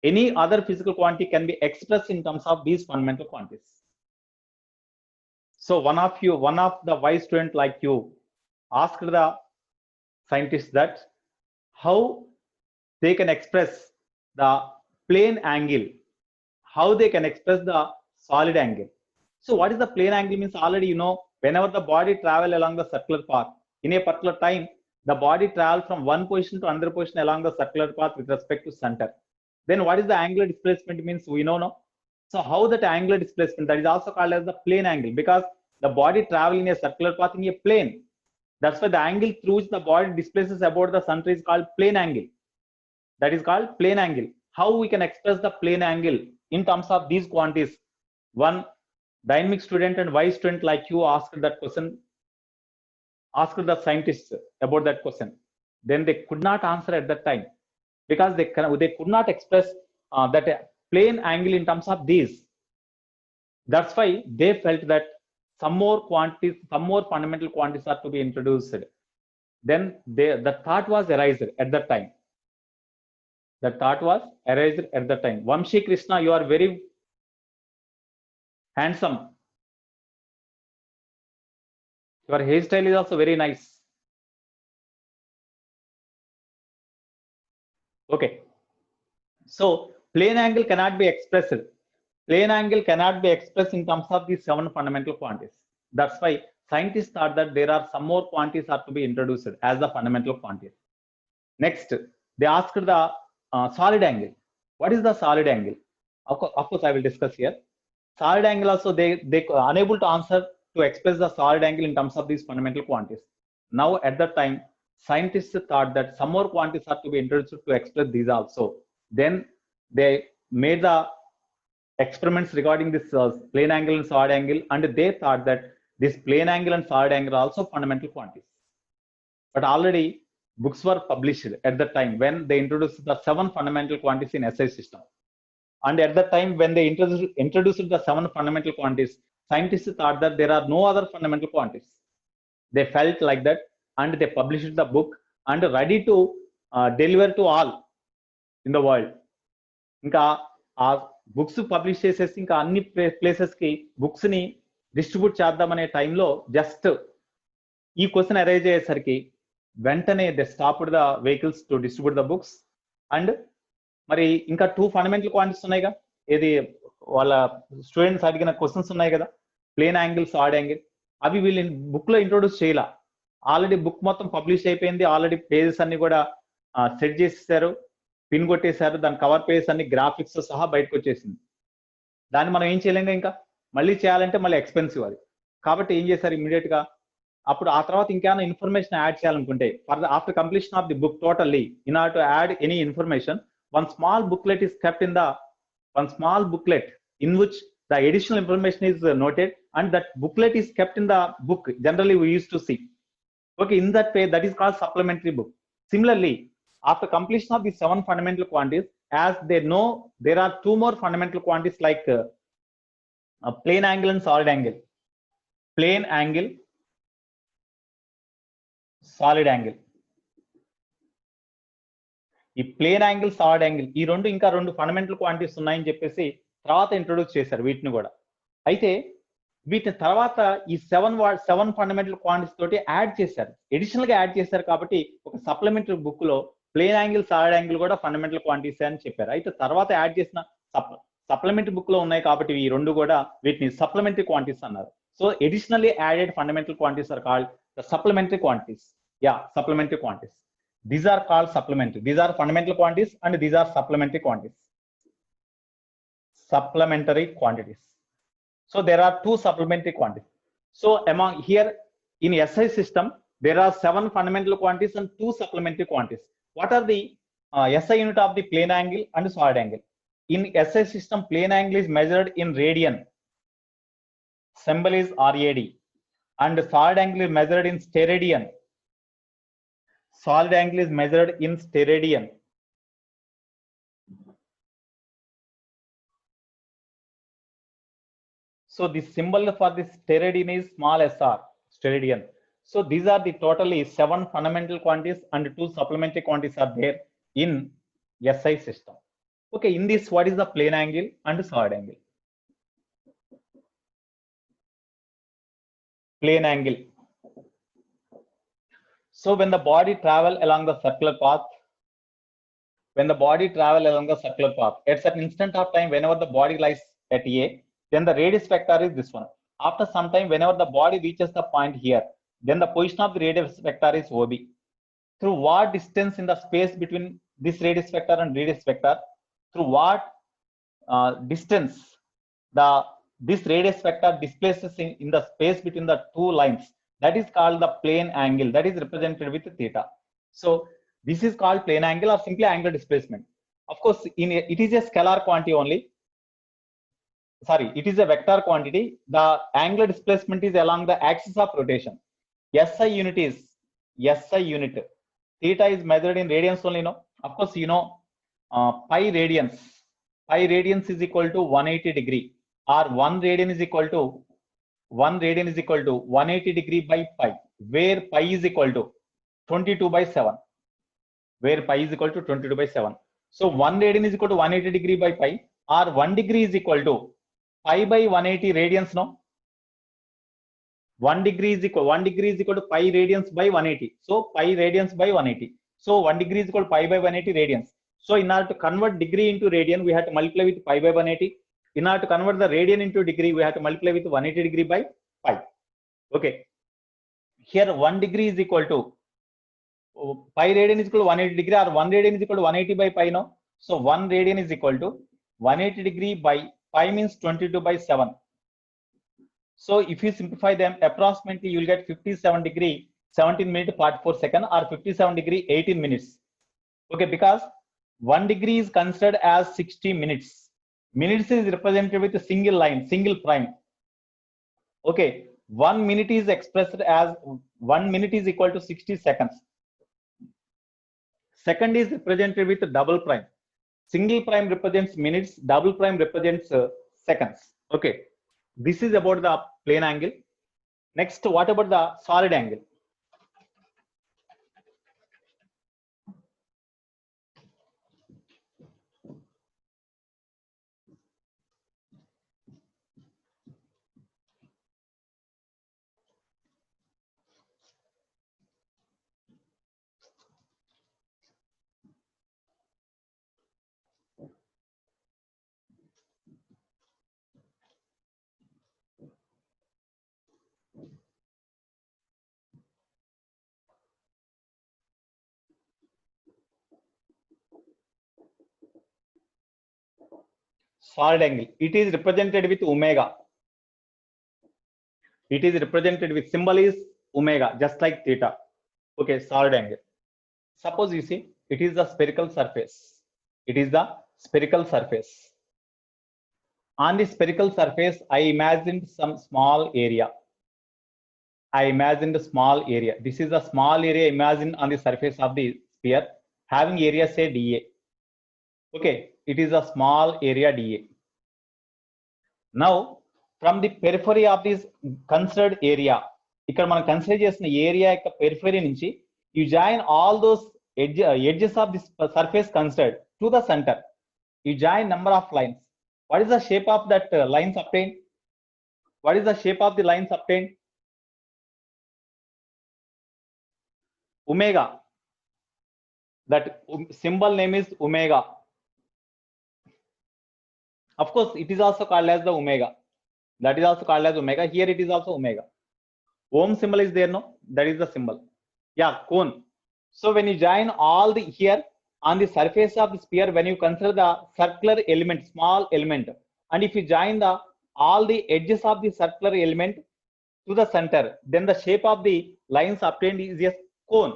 Any other physical quantity can be expressed in terms of these fundamental quantities. So one of the wise student like you, asked the scientists that how they can express the plane angle, how they can express the solid angle. So what is the plane angle means? Already you know, whenever the body travel along the circular path, in a particular time, the body travels from one position to another position along the circular path with respect to center. Then what is the angular displacement means? We know no. So how that angular displacement, that is also called as the plane angle, because the body travel in a circular path in a plane. That's why the angle through which the body displaces about the center is called plane angle. That is called plane angle. How we can express the plane angle in terms of these quantities? One dynamic student and wise student like you asked that question, asked the scientists about that question. Then they could not answer at that time because they could not express that plane angle in terms of these. That's why they felt that some more quantities, some more fundamental quantities are to be introduced. Then the thought was arised at that time. The thought was arised at that time. Vamshi Krishna, you are very handsome. Your hairstyle is also very nice. Okay. So plane angle cannot be expressed. Plane angle cannot be expressed in terms of these 7 fundamental quantities. That's why scientists thought that there are some more quantities are to be introduced as the fundamental quantities. Next, they asked the solid angle. What is the solid angle? Of course, I will discuss here. Solid angle also they are unable to answer to express the solid angle in terms of these fundamental quantities. Now at that time, scientists thought that some more quantities are to be introduced to express these also. Then they made the experiments regarding this plane angle and solid angle, and they thought that this plane angle and solid angle are also fundamental quantities. But already books were published at the time when they introduced the 7 fundamental quantities in SI system. And at the time when they introduced the 7 fundamental quantities, scientists thought that there are no other fundamental quantities. They felt like that, and they published the book and ready to deliver to all in the world. Inka books publish చేసేసి ఇంకా అన్ని places కి books ని distribute చేద్దామనే టైంలో just ఈ question arise అయ్యేసరికి వెంటనే they stopped the vehicles to distribute the books. And మరి ఇంకా 2 ఫండమెంటల్ క్వాంటిటీస్ ఉన్నాయిగా, ఏది వాళ్ళ స్టూడెంట్స్ అడిగిన క్వశ్చన్స్ ఉన్నాయి కదా, ప్లేన్ యాంగిల్, సాలిడ్ యాంగిల్, అవి వీళ్ళు బుక్ లో ఇంట్రొడ్యూస్ చేయాల. ఆల్రెడీ బుక్ మొత్తం పబ్లిష్ అయిపోయింది, ఆల్రెడీ పేజెస్ అన్ని కూడా సెట్ చేసేసారు, పిన్ కొట్టేశారు, దాని కవర్ పేజెస్ అన్ని గ్రాఫిక్స్ సహా బయటకు వచ్చేసింది. దాన్ని మనం ఏం చేయలేం, ఇంకా మళ్ళీ చేయాలంటే మళ్ళీ ఎక్స్పెన్సివ్ అది. కాబట్టి ఏం చేశారు, ఇమీడియట్ గా అప్పుడు ఆ తర్వాత ఇంకేమైనా ఇన్ఫర్మేషన్ యాడ్ చేయాలనుకుంటే after completion of the book totally, in order to add any information, one small booklet is kept in the one small booklet in which the additional information is noted, and that booklet is kept in the book. Generally we used to see, okay, in that way, that is called supplementary book. Similarly, after completion of the 7 fundamental quantities, as they know there are 2 more fundamental quantities like plane angle and solid angle. Plane angle, solid angle. ఈ plane angle, solid angle, ఈ రెండు ఇంకా 2 fundamental quantities ఉన్నాయని చెప్పేసి తర్వాత introduce చేశారు వీటిని కూడా. అయితే వీటిని తర్వాత ఈ 7 ఫండమెంటల్ క్వాంటిటీస్ తోటి యాడ్ చేశారు, ఎడిషనల్ గా యాడ్ చేశారు. కాబట్టి ఒక సప్లిమెంటరీ బుక్ లో ప్లేన్ యాంగిల్, సాలిడ్ యాంగిల్ కూడా ఫండమెంటల్ క్వాంటిటీస్ అని చెప్పారు. అయితే తర్వాత యాడ్ చేసిన సప్లిమెంటరీ బుక్ లో ఉన్నాయి కాబట్టి ఈ 2 కూడా వీటిని సప్లిమెంటరీ క్వాంటిటీస్ అన్నారు. So additionally added fundamental quantities are called the supplementary quantities. Supplementary quantities. These are called supplementary. These are fundamental quantities and these are supplementary quantities. Supplementary quantities. So there are 2 supplementary quantities. So among here in SI system, there are 7 fundamental quantities and 2 supplementary quantities. What are the SI unit of the plane angle and solid angle? In SI system, plane angle is measured in radian. Symbol is RAD. And solid angle is measured in steradian. Solid angle is measured in steradian. So the symbol for the steradian is small sr, steradian. So these are the totally 7 fundamental quantities and 2 supplementary quantities are there in SI system. Okay, in this, what is the plane angle and solid angle? Plane angle. So when the body travel along the circular path, at certain instant of time, whenever the body lies at A, then the radius vector is this one. After some time, whenever the body reaches the point here, then the position of the radius vector is OB. Through what distance in the space between this radius vector and radius vector, through what distance this radius vector displaces in the space between the two lines, that is called the plane angle, that is represented with theta. So this is called plane angle or simply angular displacement. Of course, it is a scalar quantity only. Sorry, it is a vector quantity. The angular displacement is along the axis of rotation. SI unit is SI unit. Theta is measured in radians only, no? Of course, you know, pi radians. Pi radians is equal to 180 degree, or 1 radian is equal to 180 degree by pi, where pi is equal to 22 by 7. Where pi is equal to 22 by 7. So 1 radian is equal to 180 degree by pi, or 1 degree is equal to pi by 180 radians, no? 1 degree is equal to pi radians by 180. So pi radians by 180. So 1 degree is equal to pi by 180 radians. So in order to convert degree into radian, we have to multiply with pi by 180. In order to convert the radian into degree, we have to multiply with 180 degree by pi. Okay. Here 1 degree is equal to pi radian is equal to 180 degree, or 1 radian is equal to 180 by pi, no? So 1 radian is equal to 180 degree by pi means 22 by 7. So if you simplify them, approximately you will get 57 degree 17 minutes 44 seconds, or 57 degree 18 minutes. Okay, because 1 degree is considered as 60 minutes. Minutes is represented with a single line, single prime. Okay, 1 minute is expressed as 1 minute is equal to 60 seconds. Second is represented with a double prime. Single prime represents minutes, double prime represents seconds. Okay, this is about the plane angle. Next, what about the solid angle? Solid angle. It is represented with omega. It is represented with symbol is omega, just like theta. Okay, solid angle. Suppose you see, it is the spherical surface. It is the spherical surface. On the spherical surface, I imagined some small area. I imagined a small area. This is a small area imagined on the surface of the sphere, having area say dA. Okay, it is a small area dA. Now, from the periphery of this considered area, ఇక్కడ మనం consider చేసిన area యొక్క periphery నుంచి you join all those edges of this surface considered to the center. You join number of lines. What is the shape of that lines obtained? What is the shape of the lines obtained? Omega. That symbol name is omega. Of course, it is also called as the omega. That is also called as omega. Here it is also omega. Ohm symbol is there, no? That is the symbol. Yeah, cone. So when you join all the here on the surface of the sphere, when you consider the circular element, small element, and if you join the all the edges of the circular element to the center, then the shape of the lines obtained is a cone.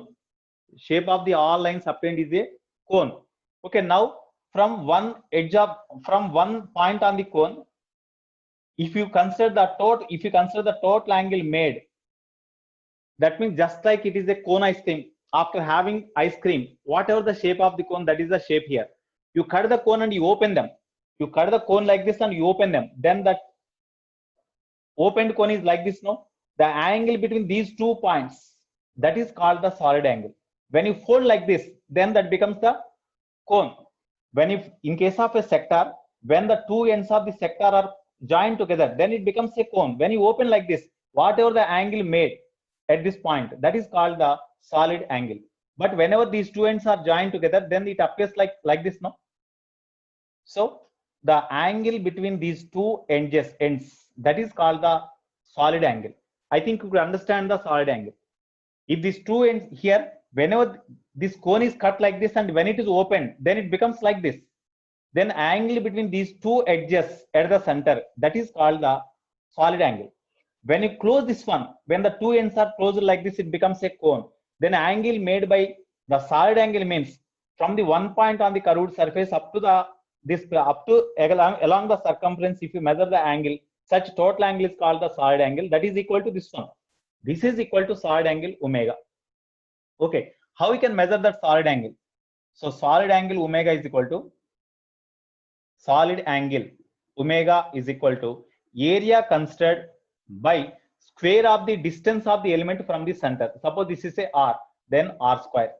Shape of the all lines obtained is a cone. Okay, now from one edge of, from one point on the cone, if you consider the total angle made, that means just like it is a cone ice cream. After having ice cream, whatever the shape of the cone, that is the shape here. You cut the cone and you open them. You cut the cone like this and you open them. Then that opened cone is like this, no? The angle between these 2 points, that is called the solid angle. When you fold like this, then that becomes the cone. In case of a sector, when the two ends of the sector are joined together, then it becomes a cone. When you open like this, whatever the angle made at this point, that is called the solid angle. But whenever these two ends are joined together, then it appears like this, no? So the angle between these two ends, that is called the solid angle. I think you could understand the solid angle. If these two ends here, whenever this cone is cut like this and when it is opened, then it becomes like this. Then angle between these two edges at the center, that is called the solid angle. When you close this one, when the two ends are closed like this, it becomes a cone. Then angle made by the solid angle means from the one point on the curved surface up to along the circumference, if you measure the angle, such total angle is called the solid angle. That is equal to this one. This is equal to solid angle omega. Okay, how we can measure that solid angle? So solid angle omega is equal to area considered by square of the distance of the element from the center. Suppose this is a r, then r square.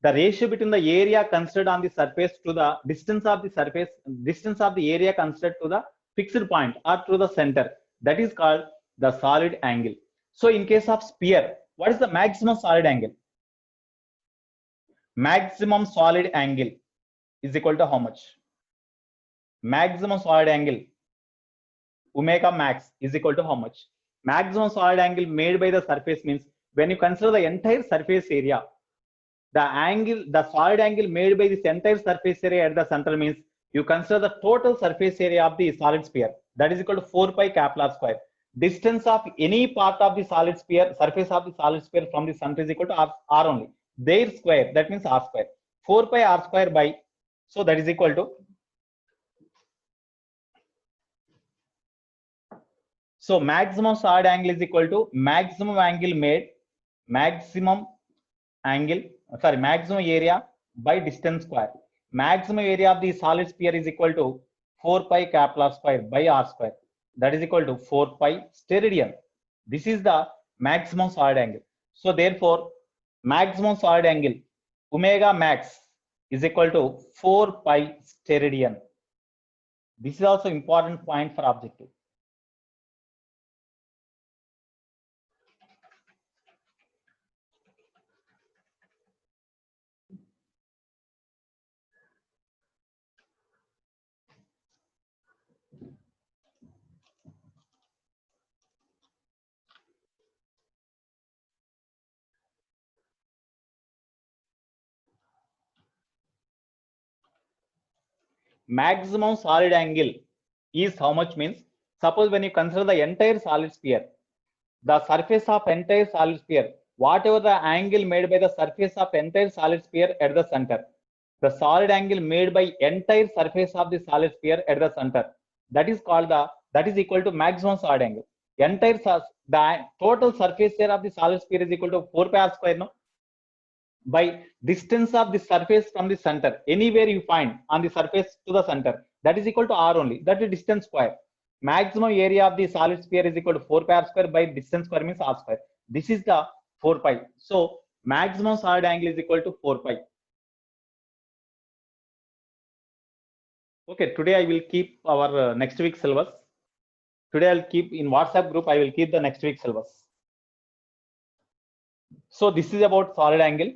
The ratio between the area considered on the surface to the distance of the area considered to the fixed point or to the center, that is called the solid angle. So in case of sphere, what is the maximum solid angle? Maximum solid angle is equal to how much? Maximum solid angle omega max is equal to how much? Maximum solid angle made by the surface means when you consider the entire surface area, the solid angle made by this entire surface area at the center means you consider the total surface area of the solid sphere, that is equal to 4 pi Kepler square. Distance of any part of the solid sphere, surface of the solid sphere from the center is equal to r only. Their square, that means r square. 4 pi r square by, so that is equal to, so maximum solid angle is equal to maximum area by distance square. Maximum area of the solid sphere is equal to 4 pi Kepler square by r square. That is equal to 4 pi steradian. This is the maximum solid angle. So therefore, maximum solid angle omega max is equal to 4 pi steradian. This is also important point for objective. Maximum solid angle is how much means, suppose when you consider the entire solid sphere, the surface of entire solid sphere, whatever the angle made by the surface of entire solid sphere at the center, the solid angle made by entire surface of the solid sphere at the center, that is equal to maximum solid angle. The total surface area of the solid sphere is equal to 4 pi r square, no? By distance of the surface from the center, anywhere you find on the surface to the center, that is equal to r only, that is distance square. Maximum area of the solid sphere is equal to 4 pi r square by distance square means r square. This is the 4 pi. So maximum solid angle is equal to 4 pi. Okay, today I will keep our next week syllabus. Today I'll keep in WhatsApp group, I will keep the next week syllabus. So this is about solid angle.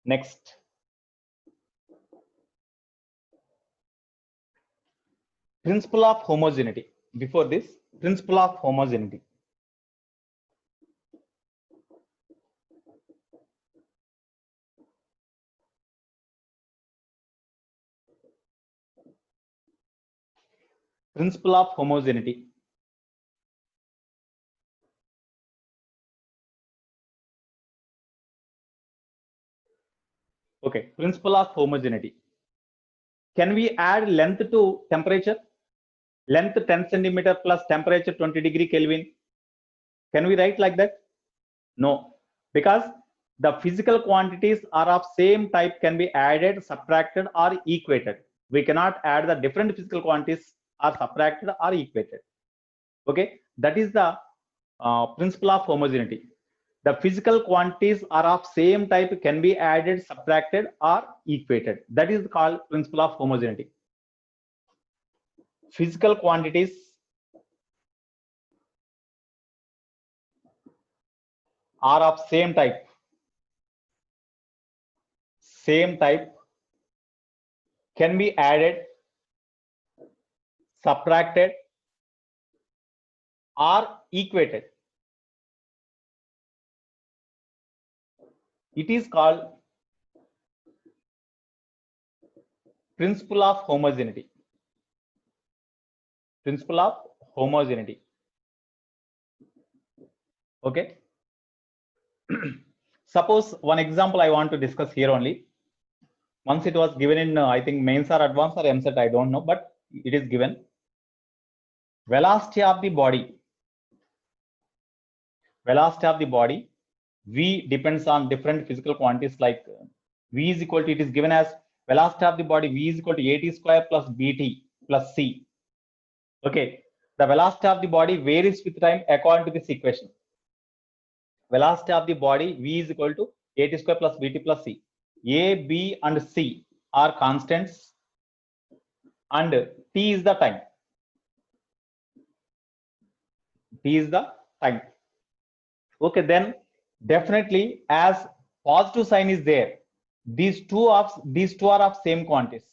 Next, principle of homogeneity. Before this, principle of homogeneity. Principle of homogeneity. Okay, principle of homogeneity. Can we add length to temperature? Length 10 centimeter plus temperature 20 degree Kelvin. Can we write like that? No, because the physical quantities are of same type can be added, subtracted, or equated. We cannot add the different physical quantities or subtracted or equated. Okay, that is the principle of homogeneity. The physical quantities are of same type can be added, subtracted, or equated. That is called principle of homogeneity. Physical quantities are of same type can be added, subtracted, or equated. It is called principle of homogeneity. Principle of homogeneity. Okay. Suppose one example I want to discuss here only. Once it was given in, I think mains or advanced or MSET, I don't know, but it is given. Velocity of the body. Velocity of the body. V depends on different physical quantities like V is equal to, it is given as velocity of the body V is equal to AT square plus BT plus C. Okay, the velocity of the body varies with time according to this equation. Velocity of the body V is equal to AT square plus BT plus C. A, B, and C are constants, and T is the time. T is the time. Okay, then definitely as positive sign is there, these two are of same quantities.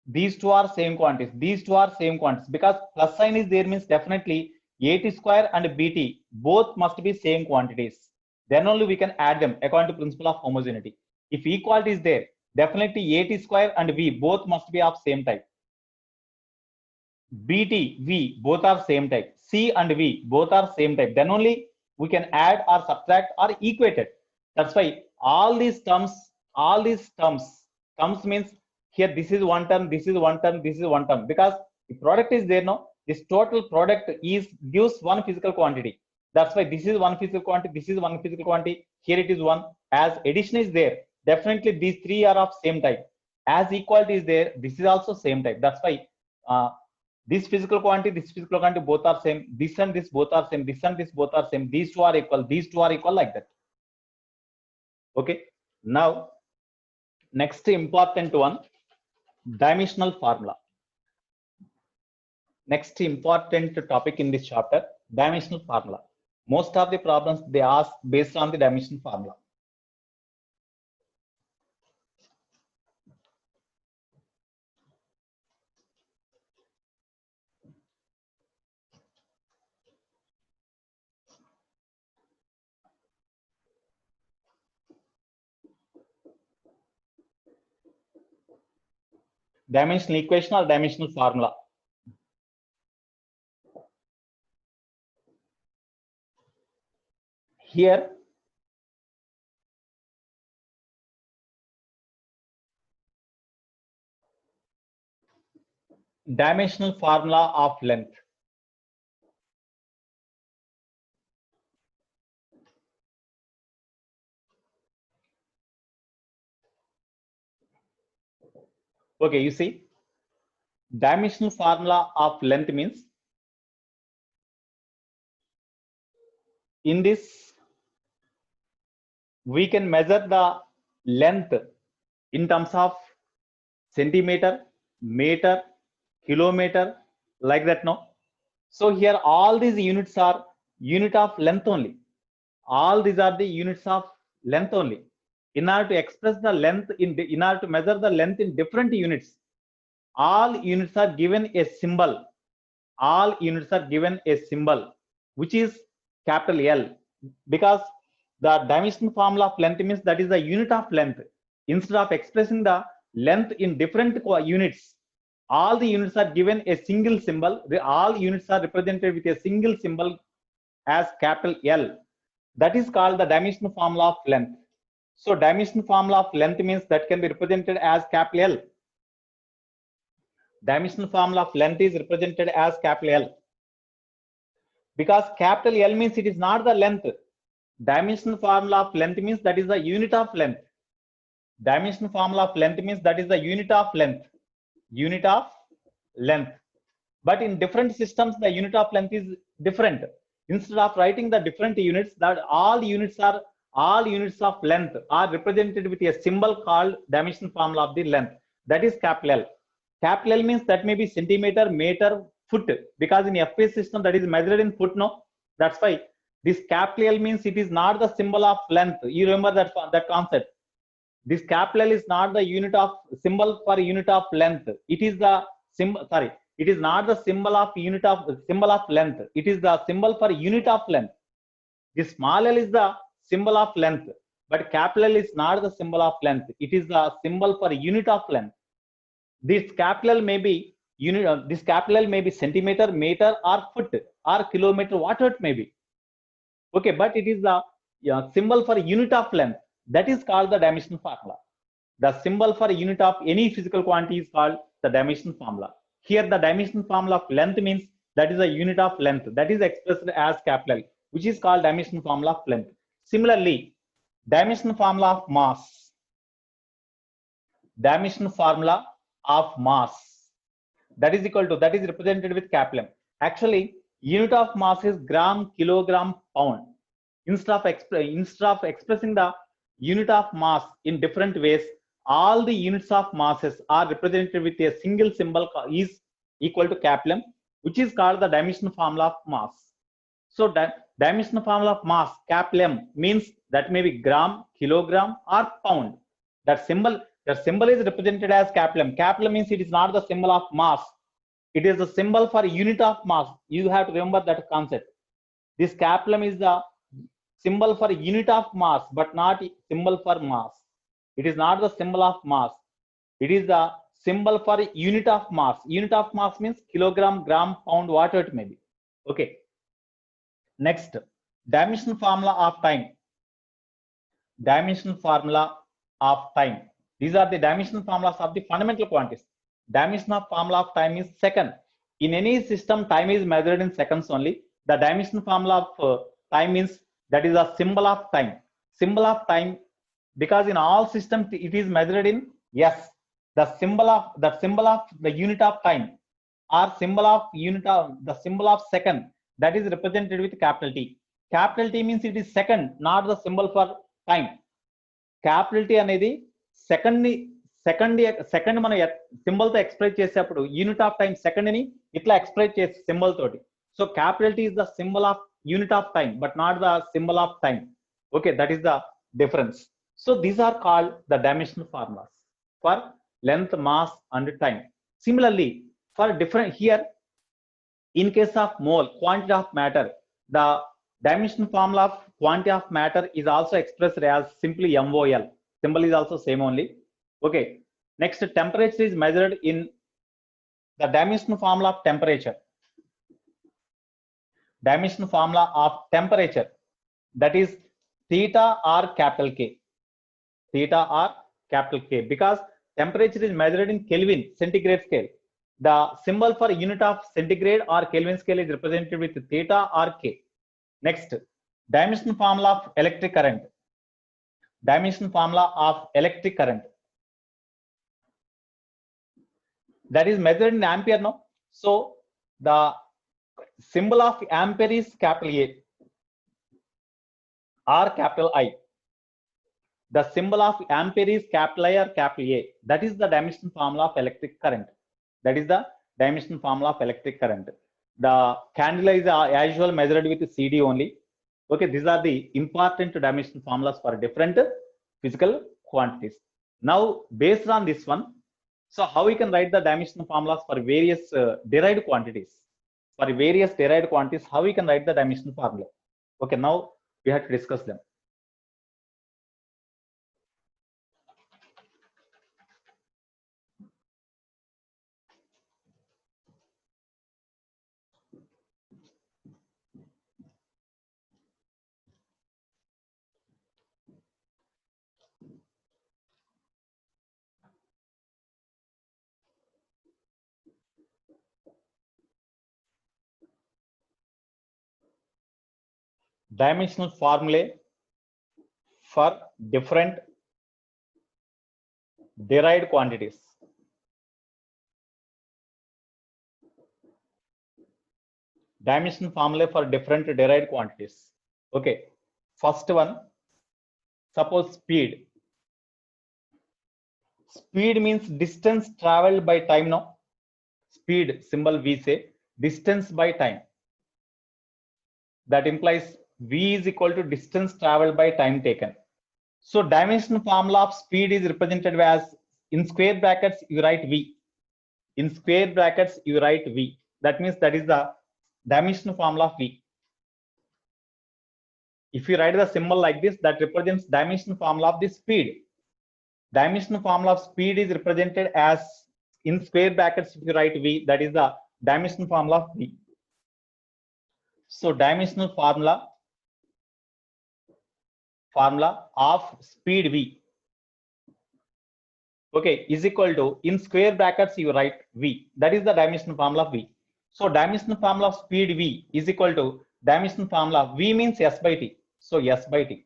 These two are same quantities. These two are same quantities because plus sign is there means definitely AT square and BT both must be same quantities. Then only we can add them according to principle of homogeneity. If equality is there, definitely AT square and V both must be of same type. BT, V both are same type. C and V both are same type. Then only we can add or subtract or equate it. That's why all these terms means here this is one term, this is one term, this is one term, because the product is there now. This total product gives one physical quantity. That's why this is one physical quantity, this is one physical quantity, here it is one. As addition is there, definitely these three are of same type. As equality is there, this is also same type. That's why this physical quantity, this physical quantity both are same. This and this both are same. This and this both are same. These two are equal. These two are equal, like that. Okay. Now, next important one, dimensional formula. Next important topic in this chapter, dimensional formula. Most of the problems they ask based on the dimensional formula. Dimensional equation or dimensional formula. Here, dimensional formula of length. Okay, you see, dimensional formula of length means in this we can measure the length in terms of centimeter, meter, kilometer, like that, no? So here all these units are unit of length only. All these are the units of length only. In order to express the length in order to measure the length in different units, all units are given a symbol. All units are given a symbol which is capital L, because the dimensional formula of length means that is the unit of length. Instead of expressing the length in different units, all the units are given a single symbol. All units are represented with a single symbol as capital L. That is called the dimensional formula of length. So dimensional formula of length means that can be represented as capital L. Dimensional formula of length is represented as capital L. Because capital L means it is not the length. Dimensional formula of length means that is the unit of length. Dimensional formula of length means that is the unit of length. Unit of length. But in different systems, the unit of length is different. Instead of writing the different units, that all units of length are represented with a symbol called dimensional formula of the length. That is capital L. Capital L means that may be centimeter, meter, foot. Because in FP system that is measured in foot, no? That's why this capital L means it is not the symbol of length. You remember that concept. This capital L is not the unit of symbol for unit of length. It is the symbol. Sorry, it is not the symbol of length. It is the symbol for unit of length. This small l is the symbol of length, but capital L is not the symbol of length. It is the symbol for unit of length. This capital L may be unit. This capital L may be centimeter, meter, or foot, or kilometer, whatever it may be. Okay, but it is the symbol for unit of length. That is called the dimensional formula. The symbol for unit of any physical quantity is called the dimensional formula. Here, the dimensional formula of length means that is a unit of length that is expressed as capital L, which is called dimensional formula of length. Similarly, dimensional formula of mass. Dimensional formula of mass. That is equal to, that is represented with capital M. Actually, unit of mass is gram, kilogram, pound. Instead of expressing the unit of mass in different ways, all the units of masses are represented with a single symbol is equal to capital M, which is called the dimensional formula of mass. So that dimensional formula of mass, capital M, means that may be gram, kilogram, or pound. That symbol is represented as capital M. Capital M means it is not the symbol of mass. It is the symbol for unit of mass. You have to remember that concept. This capital M is the symbol for unit of mass, but not symbol for mass. It is not the symbol of mass. It is the symbol for unit of mass. Unit of mass means kilogram, gram, pound, whatever it may be. Okay. Next, dimensional formula of time. Dimensional formula of time. These are the dimensional formulas of the fundamental quantities. Dimensional formula of time is second. In any system, time is measured in seconds only. The dimensional formula of time means that is a symbol of time. Symbol of time, because in all systems it is measured in yes. The symbol of the unit of time, or symbol of unit of the symbol of second, that is represented with capital T. Capital T means it is second, not the symbol for time. Capital T అనేది second మనం symbol తో express చేసేటప్పుడు unit of time second ని ఇట్లా express చేసే symbol తోటి. So capital T is the symbol of unit of time, but not the symbol of time. Okay, that is the difference. So these are called the dimensional formulas for length, mass, and time. Similarly, for different here, in case of mole, quantity of matter, the dimensional formula of quantity of matter is also expressed as simply MOL. Symbol is also same only. Okay. Next, temperature is measured in the dimensional formula of temperature. Dimensional formula of temperature, that is theta or capital K. Theta or capital K, because temperature is measured in Kelvin, centigrade scale. The symbol for unit of centigrade or Kelvin scale is represented with theta or K. Next, dimensional formula of electric current. Dimensional formula of electric current, that is measured in ampere, no? So the symbol of ampere is capital A or capital I. The symbol of ampere is capital I or capital A. That is the dimensional formula of electric current. That is the dimensional formula of electric current. The candle is as usual measured with CD only. Okay, these are the important dimensional formulas for different physical quantities. Now, based on this one, so how we can write the dimensional formulas for various derived quantities? For various derived quantities, how we can write the dimensional formula? Okay, now we have to discuss them. dimensional formulae for different derived quantities. Dimensional formulae for different derived quantities. Okay, first one, suppose speed. Speed means distance traveled by time. No, speed symbol we say distance by time. That implies v is equal to distance traveled by time taken. So dimensional formula of speed is represented as, in square brackets you write v. In square brackets you write v. That means that is the dimensional formula of v. If you write the symbol like this, that represents dimensional formula of the speed. Dimensional formula of speed is represented as, in square brackets if you write v, that is the dimensional formula of v. So dimensional formula of speed v, okay, is equal to, in square brackets you write v, that is the dimensional formula of v. So dimensional formula of speed v is equal to dimensional formula, v means s by t, so s by t.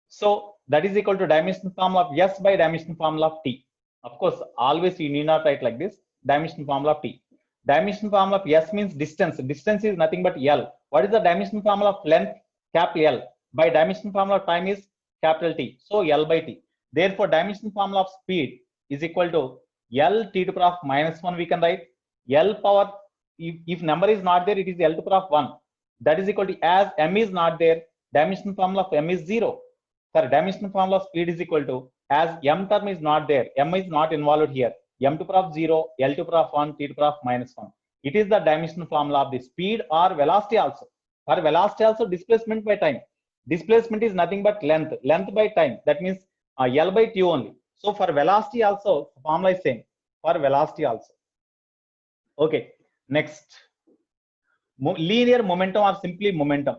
So that is equal to dimensional formula of s by dimensional formula of t. Of course, always you need not write like this, dimensional formula of t. Dimensional formula of s means distance. Distance is nothing but L. What is the dimensional formula of length? Capital L. By dimensional formula of time is capital T. So L by T. Therefore, dimensional formula of speed is equal to L t to the power of -1. We can write L power, if number is not there, it is L to the power of 1. That is equal to, as m is not there, dimensional formula of m is 0. Sorry, dimensional formula of speed is equal to, as m term is not there, m is not involved here, m to the power of 0, L to the power of 1, t to the power of -1. It is the dimensional formula of the speed or velocity also. For velocity also, displacement by time. Displacement is nothing but length. Length by time. That means L by t only. So for velocity also, formula is same. For velocity also. Okay. Next. Linear momentum or simply momentum.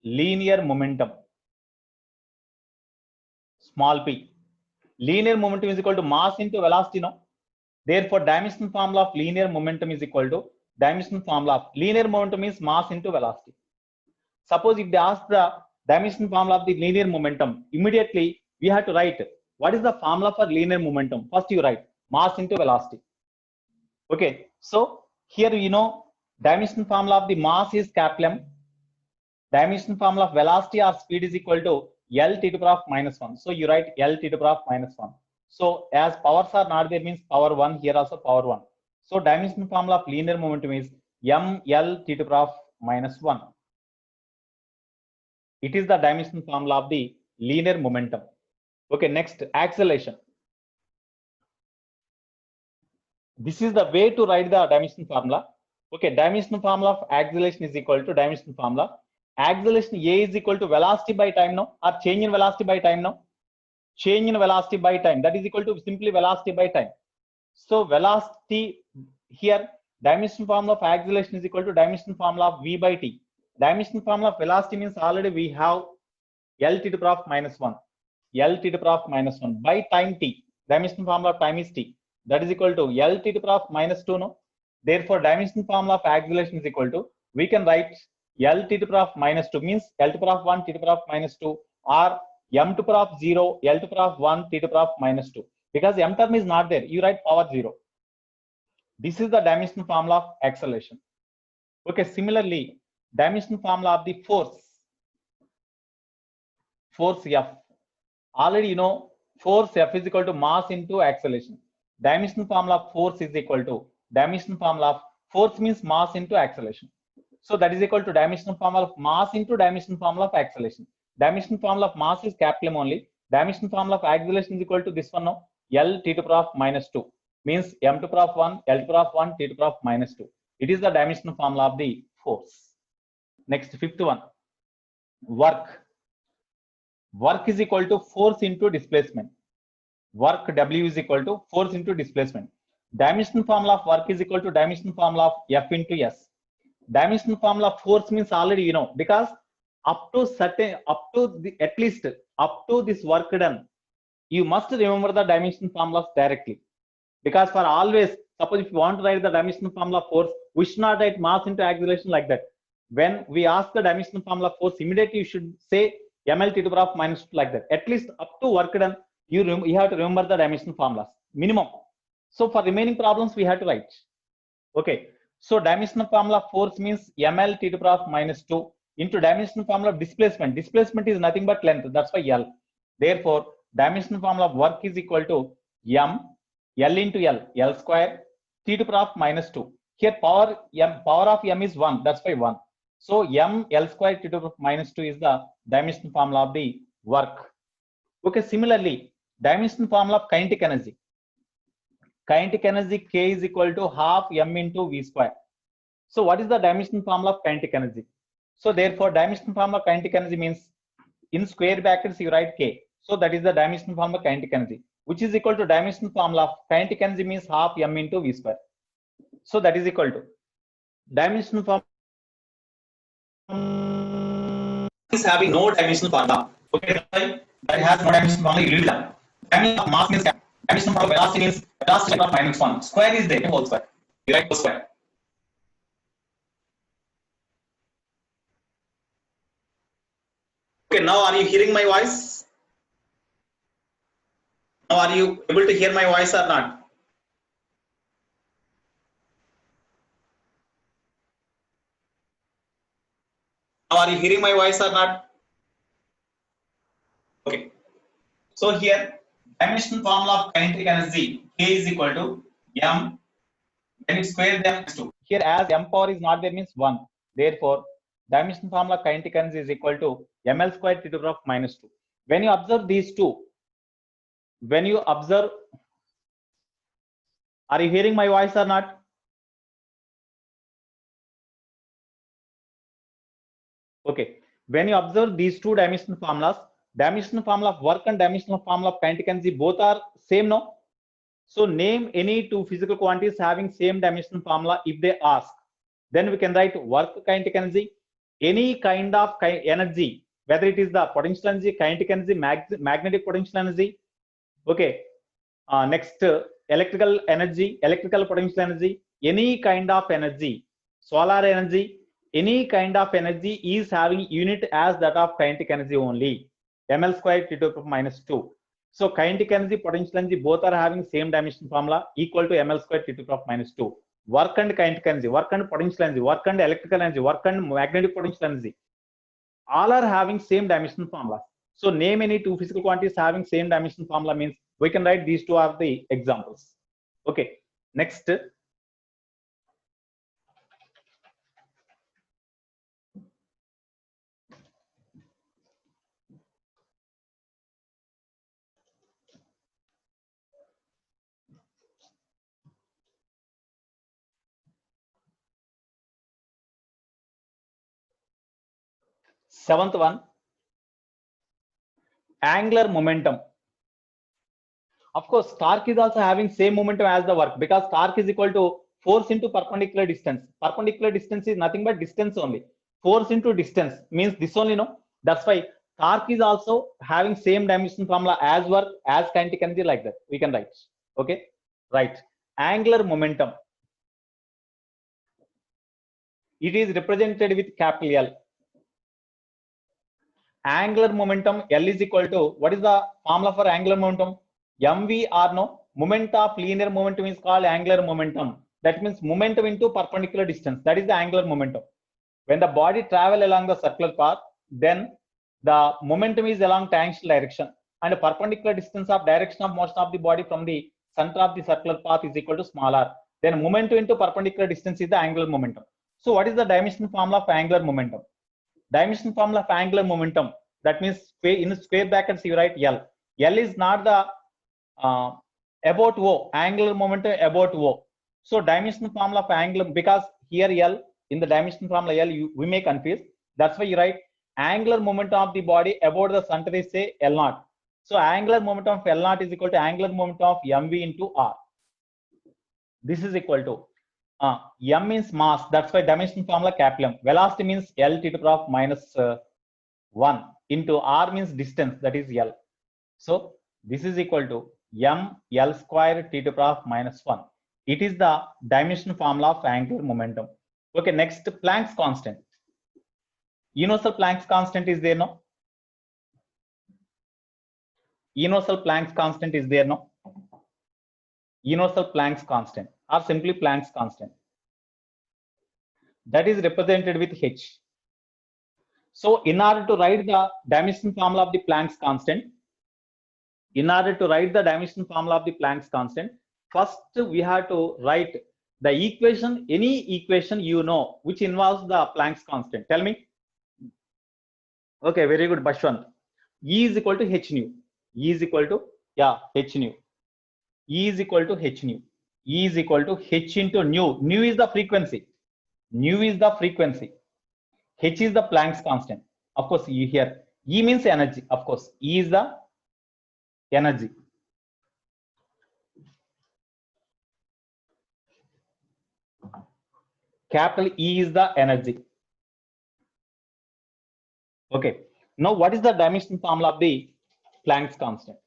Linear momentum. Small p. Linear momentum is equal to mass into velocity. No. Therefore, dimensional formula of linear momentum is equal to dimensional formula of linear momentum is mass into velocity. Suppose if they ask the dimensional formula of the linear momentum, immediately we have to write what is the formula for linear momentum. First you write mass into velocity. Okay, so here you know dimensional formula of the mass is capital M. Dimensional formula of velocity or speed is equal to L t to the power of -1. So you write L t to the power of -1. So as powers are not there, means power 1, here also power 1. So dimensional formula of linear momentum is m L t to the power of -1. It is the dimensional formula of the linear momentum. Okay, next, acceleration. This is the way to write the dimensional formula. Okay, dimensional formula of acceleration is equal to dimensional formula. Acceleration A is equal to velocity by time now, or change in velocity by time now. Change in velocity by time, that is equal to simply velocity by time. So velocity here, dimensional formula of acceleration is equal to dimensional formula of v by t. Dimensional formula of velocity means already we have L t to the power of -1. L t to the power of -1 by time t. Dimensional formula of time is t. That is equal to L t to the power of -2. No. Therefore, dimensional formula of acceleration is equal to, we can write L t to the power of -2 means L to the power of 1 t to the power of -2, or m to the power of 0 L to the power of 1 t to the power of -2. Because m term is not there, you write power 0. This is the dimensional formula of acceleration. Okay, similarly, dimensional formula of the force. Force F. Already you know force F is equal to mass into acceleration. Dimensional formula of force is equal to dimensional formula of force means mass into acceleration. So that is equal to dimensional formula of mass into dimensional formula of acceleration. Dimensional formula of mass is capital M only. Dimensional formula of acceleration is equal to this one now, L t to the power of -2 means m to the power of 1 L to the power of 1 t to the power of -2. It is the dimensional formula of the force. Next, fifth one, work. Work is equal to force into displacement. Work W is equal to force into displacement. Dimensional formula of work is equal to dimensional formula of F into S. Dimensional formula of force means already you know, because up to at least up to this work done, you must remember the dimensional formulas directly. Because for always, suppose if you want to write the dimensional formula of force, we should not write mass into acceleration like that. when we ask the dimensional formula force, immediately you should say ml t to the power of minus 2 like that. At least up to work done, you have to remember the dimensional formulas minimum. So for remaining problems, we have to write. Okay. So dimensional formula force means ml t to the power of minus 2 into dimensional formula of displacement. Displacement is nothing but length. That's why L. Therefore, dimensional formula of work is equal to m L into L square t to the power of minus 2. Here power of m is 1. That's why 1. So m L square t to the power of minus 2 is the dimensional formula of the work. Okay. Similarly, dimensional formula of kinetic energy. Kinetic energy K is equal to half m into v square. So what is the dimensional formula of kinetic energy? So therefore, dimensional formula of kinetic energy means in square brackets you write K. So that is the dimensional formula of kinetic energy, which is equal to dimensional formula of kinetic energy means half m into v square. So that is equal to dimensional formula is having no dimensional formula. Okay, that has no dimensional formula. You leave that. Dimension of mass means dimension of velocity means velocity of minus 1. Square is there, whole square. You write whole square. Okay, now are you hearing my voice? Now are you able to hear my voice or not? Now are you hearing my voice or not? Okay. So here, dimensional formula of kinetic energy K is equal to m. Then it's square them 2. Here as m power is not there means 1. Therefore, dimensional formula of kinetic energy is equal to ml square t to the power of minus 2. When you observe these two, are you hearing my voice or not? Okay. When you observe these two dimensional formulas, dimensional formula of work and dimensional formula of kinetic energy both are same, no? So name any two physical quantities having same dimensional formula if they ask. Then we can write work kinetic energy, any kind of energy, whether it is the potential energy, kinetic energy, magnetic potential energy. Okay. Next, electrical energy, electrical potential energy, any kind of energy, solar energy, any kind of energy is having unit as that of kinetic energy only, ml square t to the power minus 2. So kinetic energy, potential energy both are having same dimension formula equal to ml square t to the power minus 2. Work and kinetic energy, work and potential energy, work and electrical energy, work and magnetic potential energy, all are having same dimension formula. So name any two physical quantities having same dimension formula means we can write these two are the examples. Okay. Next. Seventh one, angular momentum. Of course, torque is also having same momentum as the work because torque is equal to force into perpendicular distance. Perpendicular distance is nothing but distance only. Force into distance means this only, no? That's why torque is also having same dimension formula as work, as kinetic energy, like that. We can write. Okay, right. Angular momentum. It is represented with capital L. Angular momentum L is equal to, what is the formula for angular momentum? MVR, no? Moment of linear momentum is called angular momentum. That means momentum into perpendicular distance. That is the angular momentum. When the body travel along the circular path, then the momentum is along tangential direction, and the perpendicular distance of direction of motion of the body from the center of the circular path is equal to small r. Then momentum into perpendicular distance is the angular momentum. So what is the dimension formula of angular momentum? Dimension formula of angular momentum, that means in square brackets you write L. L is not the about O, angular momentum about O. So dimension formula of angular, because here L in the dimension formula L we may confuse. That's why you write angular momentum of the body about the center is say L0. So angular momentum of L0 is equal to angular momentum of mv into r. This is equal to m means mass, that's why dimension formula capital M. Velocity means L t to the power of minus 1 into r means distance, that is L. So this is equal to m L square t to the power of minus 1. It is the dimension formula of angular momentum. Okay, next, Planck's constant. Universal Planck's constant is there, no? Universal Planck's constant is there, no? Universal Planck's constant or simply Planck's constant. That is represented with H. So in order to write the dimension formula of the Planck's constant, first we have to write the equation, any equation you know, which involves the Planck's constant. Tell me. Okay, very good, Bashwant. E is equal to H nu. E is equal to, H nu. E is equal to H nu. E is equal to H into nu. Nu is the frequency. Nu is the frequency. H is the Planck's constant. Of course, you hear E means energy. Of course, E is the energy. Capital E is the energy. Okay. Now, what is the dimension formula of the Planck's constant?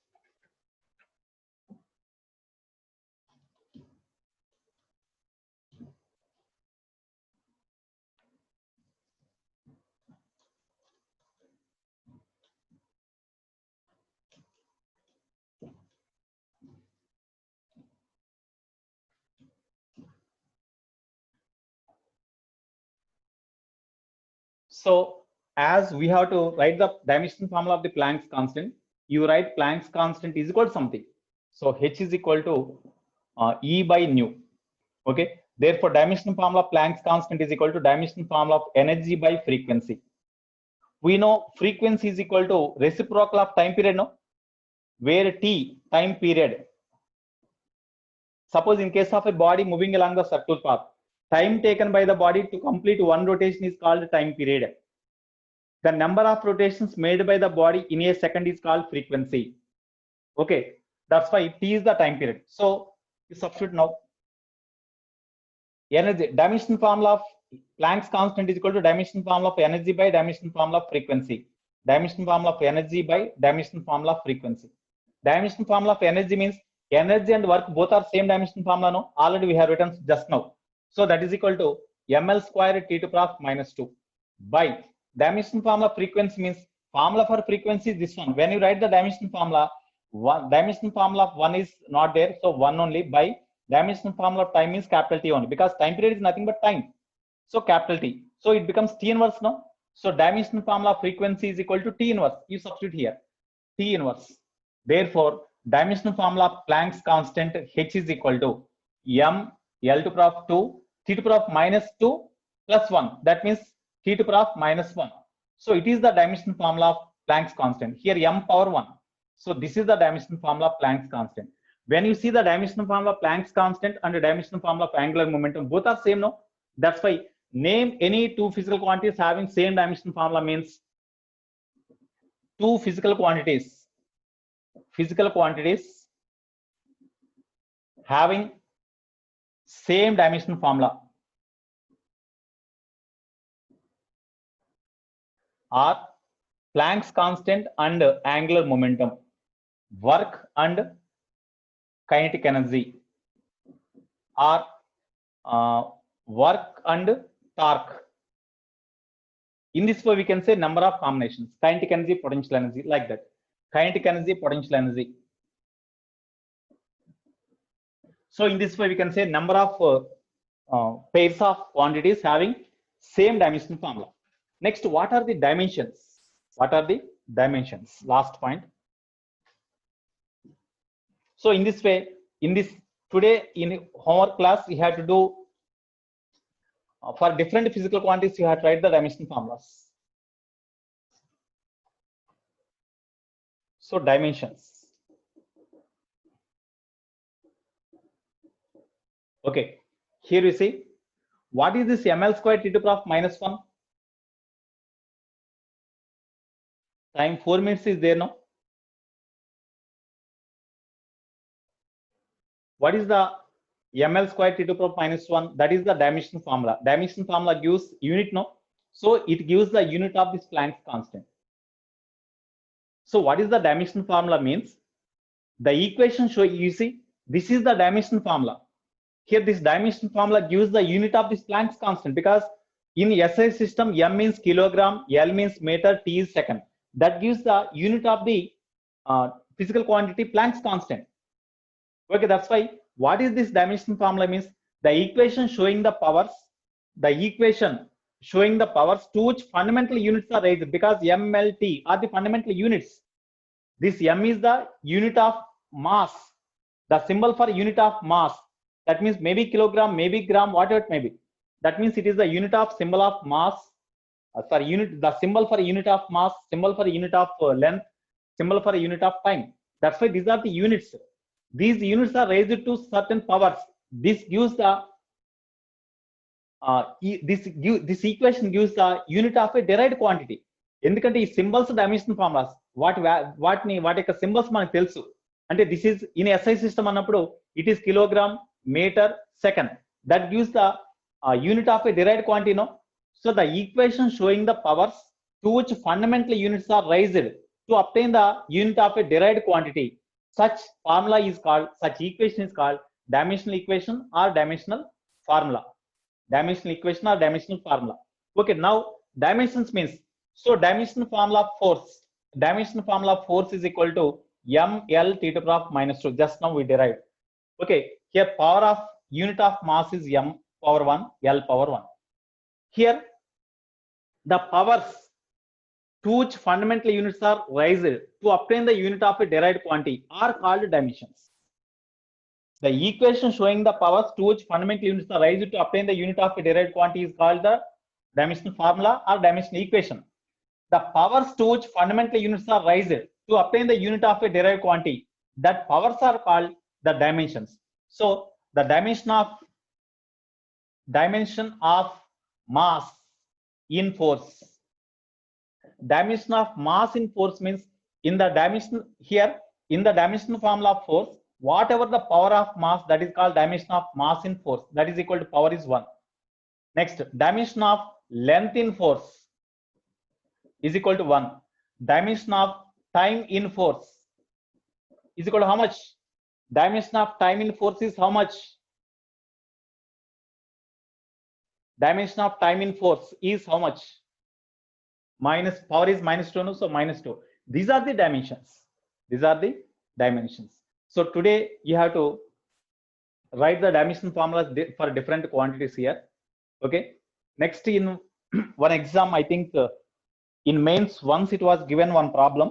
So, as we have to write the dimension formula of the Planck's constant, you write Planck's constant is equal to something. So H is equal to E by nu. Okay. Therefore, dimension formula of Planck's constant is equal to dimension formula of energy by frequency. We know frequency is equal to reciprocal of time period, no? Where T, time period. Suppose in case of a body moving along the circular path, time taken by the body to complete one rotation is called time period. The number of rotations made by the body in a second is called frequency. Okay, that's why T is the time period. So you substitute now. Energy, dimension formula of Planck's constant is equal to dimension formula of energy by dimension formula of frequency. Dimension formula of energy by dimension formula of frequency. Dimension formula of energy means energy and work both are same dimension formula, no? Already we have written just now. So that is equal to ml square T to the power minus 2 by dimension formula frequency means formula for frequency is this one. When you write the dimension formula, dimension formula of 1 is not there, so 1 only by dimension formula of time is capital T only, because time period is nothing but time. So capital T. So it becomes T inverse now. So dimension formula of frequency is equal to T inverse. You substitute here T inverse. Therefore, dimension formula of Planck's constant H is equal to m L to the power of 2 T to the power of minus 2 plus 1. That means T to the power of minus 1. So it is the dimension formula of Planck's constant. Here m power 1. So this is the dimension formula of Planck's constant. When you see the dimension formula of Planck's constant and the dimension formula of angular momentum, both are same, no? That's why name any two physical quantities having same dimension formula means two physical quantities having same dimension formula are Planck's constant and angular momentum, work and kinetic energy, or work and torque. In this way, we can say number of combinations: kinetic energy, potential energy, like that. Kinetic energy, potential energy. So in this way, we can say number of pairs of quantities having same dimension formula. Next, what are the dimensions? What are the dimensions? Last point. So in this way, today in homework class, we have to do for different physical quantities, you have to write the dimension formulas. So dimensions. Okay, here you see what is this ml square T to the power of minus 1. Time 4 minutes is there now. What is the ml square T to the power of minus 1? That is the dimension formula. Dimension formula gives unit, no? So it gives the unit of this Planck's constant. So what is the dimension formula means? The equation show, you see, this is the dimension formula. Here this dimension formula gives the unit of this Planck's constant, because In SI system, M means kilogram, L means meter, T is second. That gives the unit of the physical quantity Planck's constant. Okay, that's why what is this dimension formula means? The equation showing the powers, to which fundamental units are raised, because M, L, T are the fundamental units. This M is the unit of mass, the symbol for unit of mass. That means maybe kilogram, maybe gram, whatever it may be. That means it is the unit of symbol of mass, the symbol for unit of mass, symbol for unit of length, symbol for unit of time. That's why these are the units. These units are raised to certain powers. This gives the this equation gives the unit of a derived quantity. ఎందుకంటే ఈ symbols dimension formulas వాటి యొక్క symbols మనకు తెలుసు. అంటే this is in SI system అన్నప్పుడు it is kilogram, metre, second. That gives the unit of a derived quantity, no? So the equation showing the powers to which fundamental units are raised to obtain the unit of a derived quantity, such equation is called dimensional equation or dimensional formula. Dimensional equation or dimensional formula. Okay, now dimensions means, so dimensional formula of force. Dimensional formula of force is equal to ml t to the power of -2. Just now we derived. Okay, here power of unit of mass is m power 1, L power 1. Here the powers to which fundamental units are raised to obtain the unit of a derived quantity are called dimensions. The equation showing the powers to which fundamental units are raised to obtain the unit of a derived quantity is called the dimensional formula or dimensional equation. The powers to which fundamental units are raised to obtain the unit of a derived quantity, that powers are called the dimensions. So the dimension of mass in force. Dimension of mass in force means in the dimensional formula of force, whatever the power of mass, that is called dimension of mass in force, that is equal to power is 1. Next, dimension of length in force is equal to 1. Dimension of time in force is equal to how much? Dimension of time in force is how much? Dimension of time in force is how much? Minus, power is -2, no? So -2. These are the dimensions. So today you have to write the dimension formulas for different quantities here. Okay. Next, in one exam, I think in mains once it was given one problem.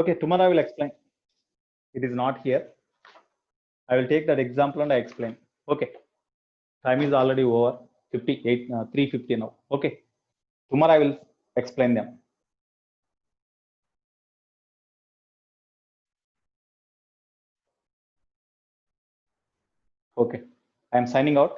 Okay, tomorrow I will explain. It is not here. I will take that example and I explain. Okay. Time is already over. 58, 3:50 now. Okay. Tomorrow I will explain them. Okay. I am signing out.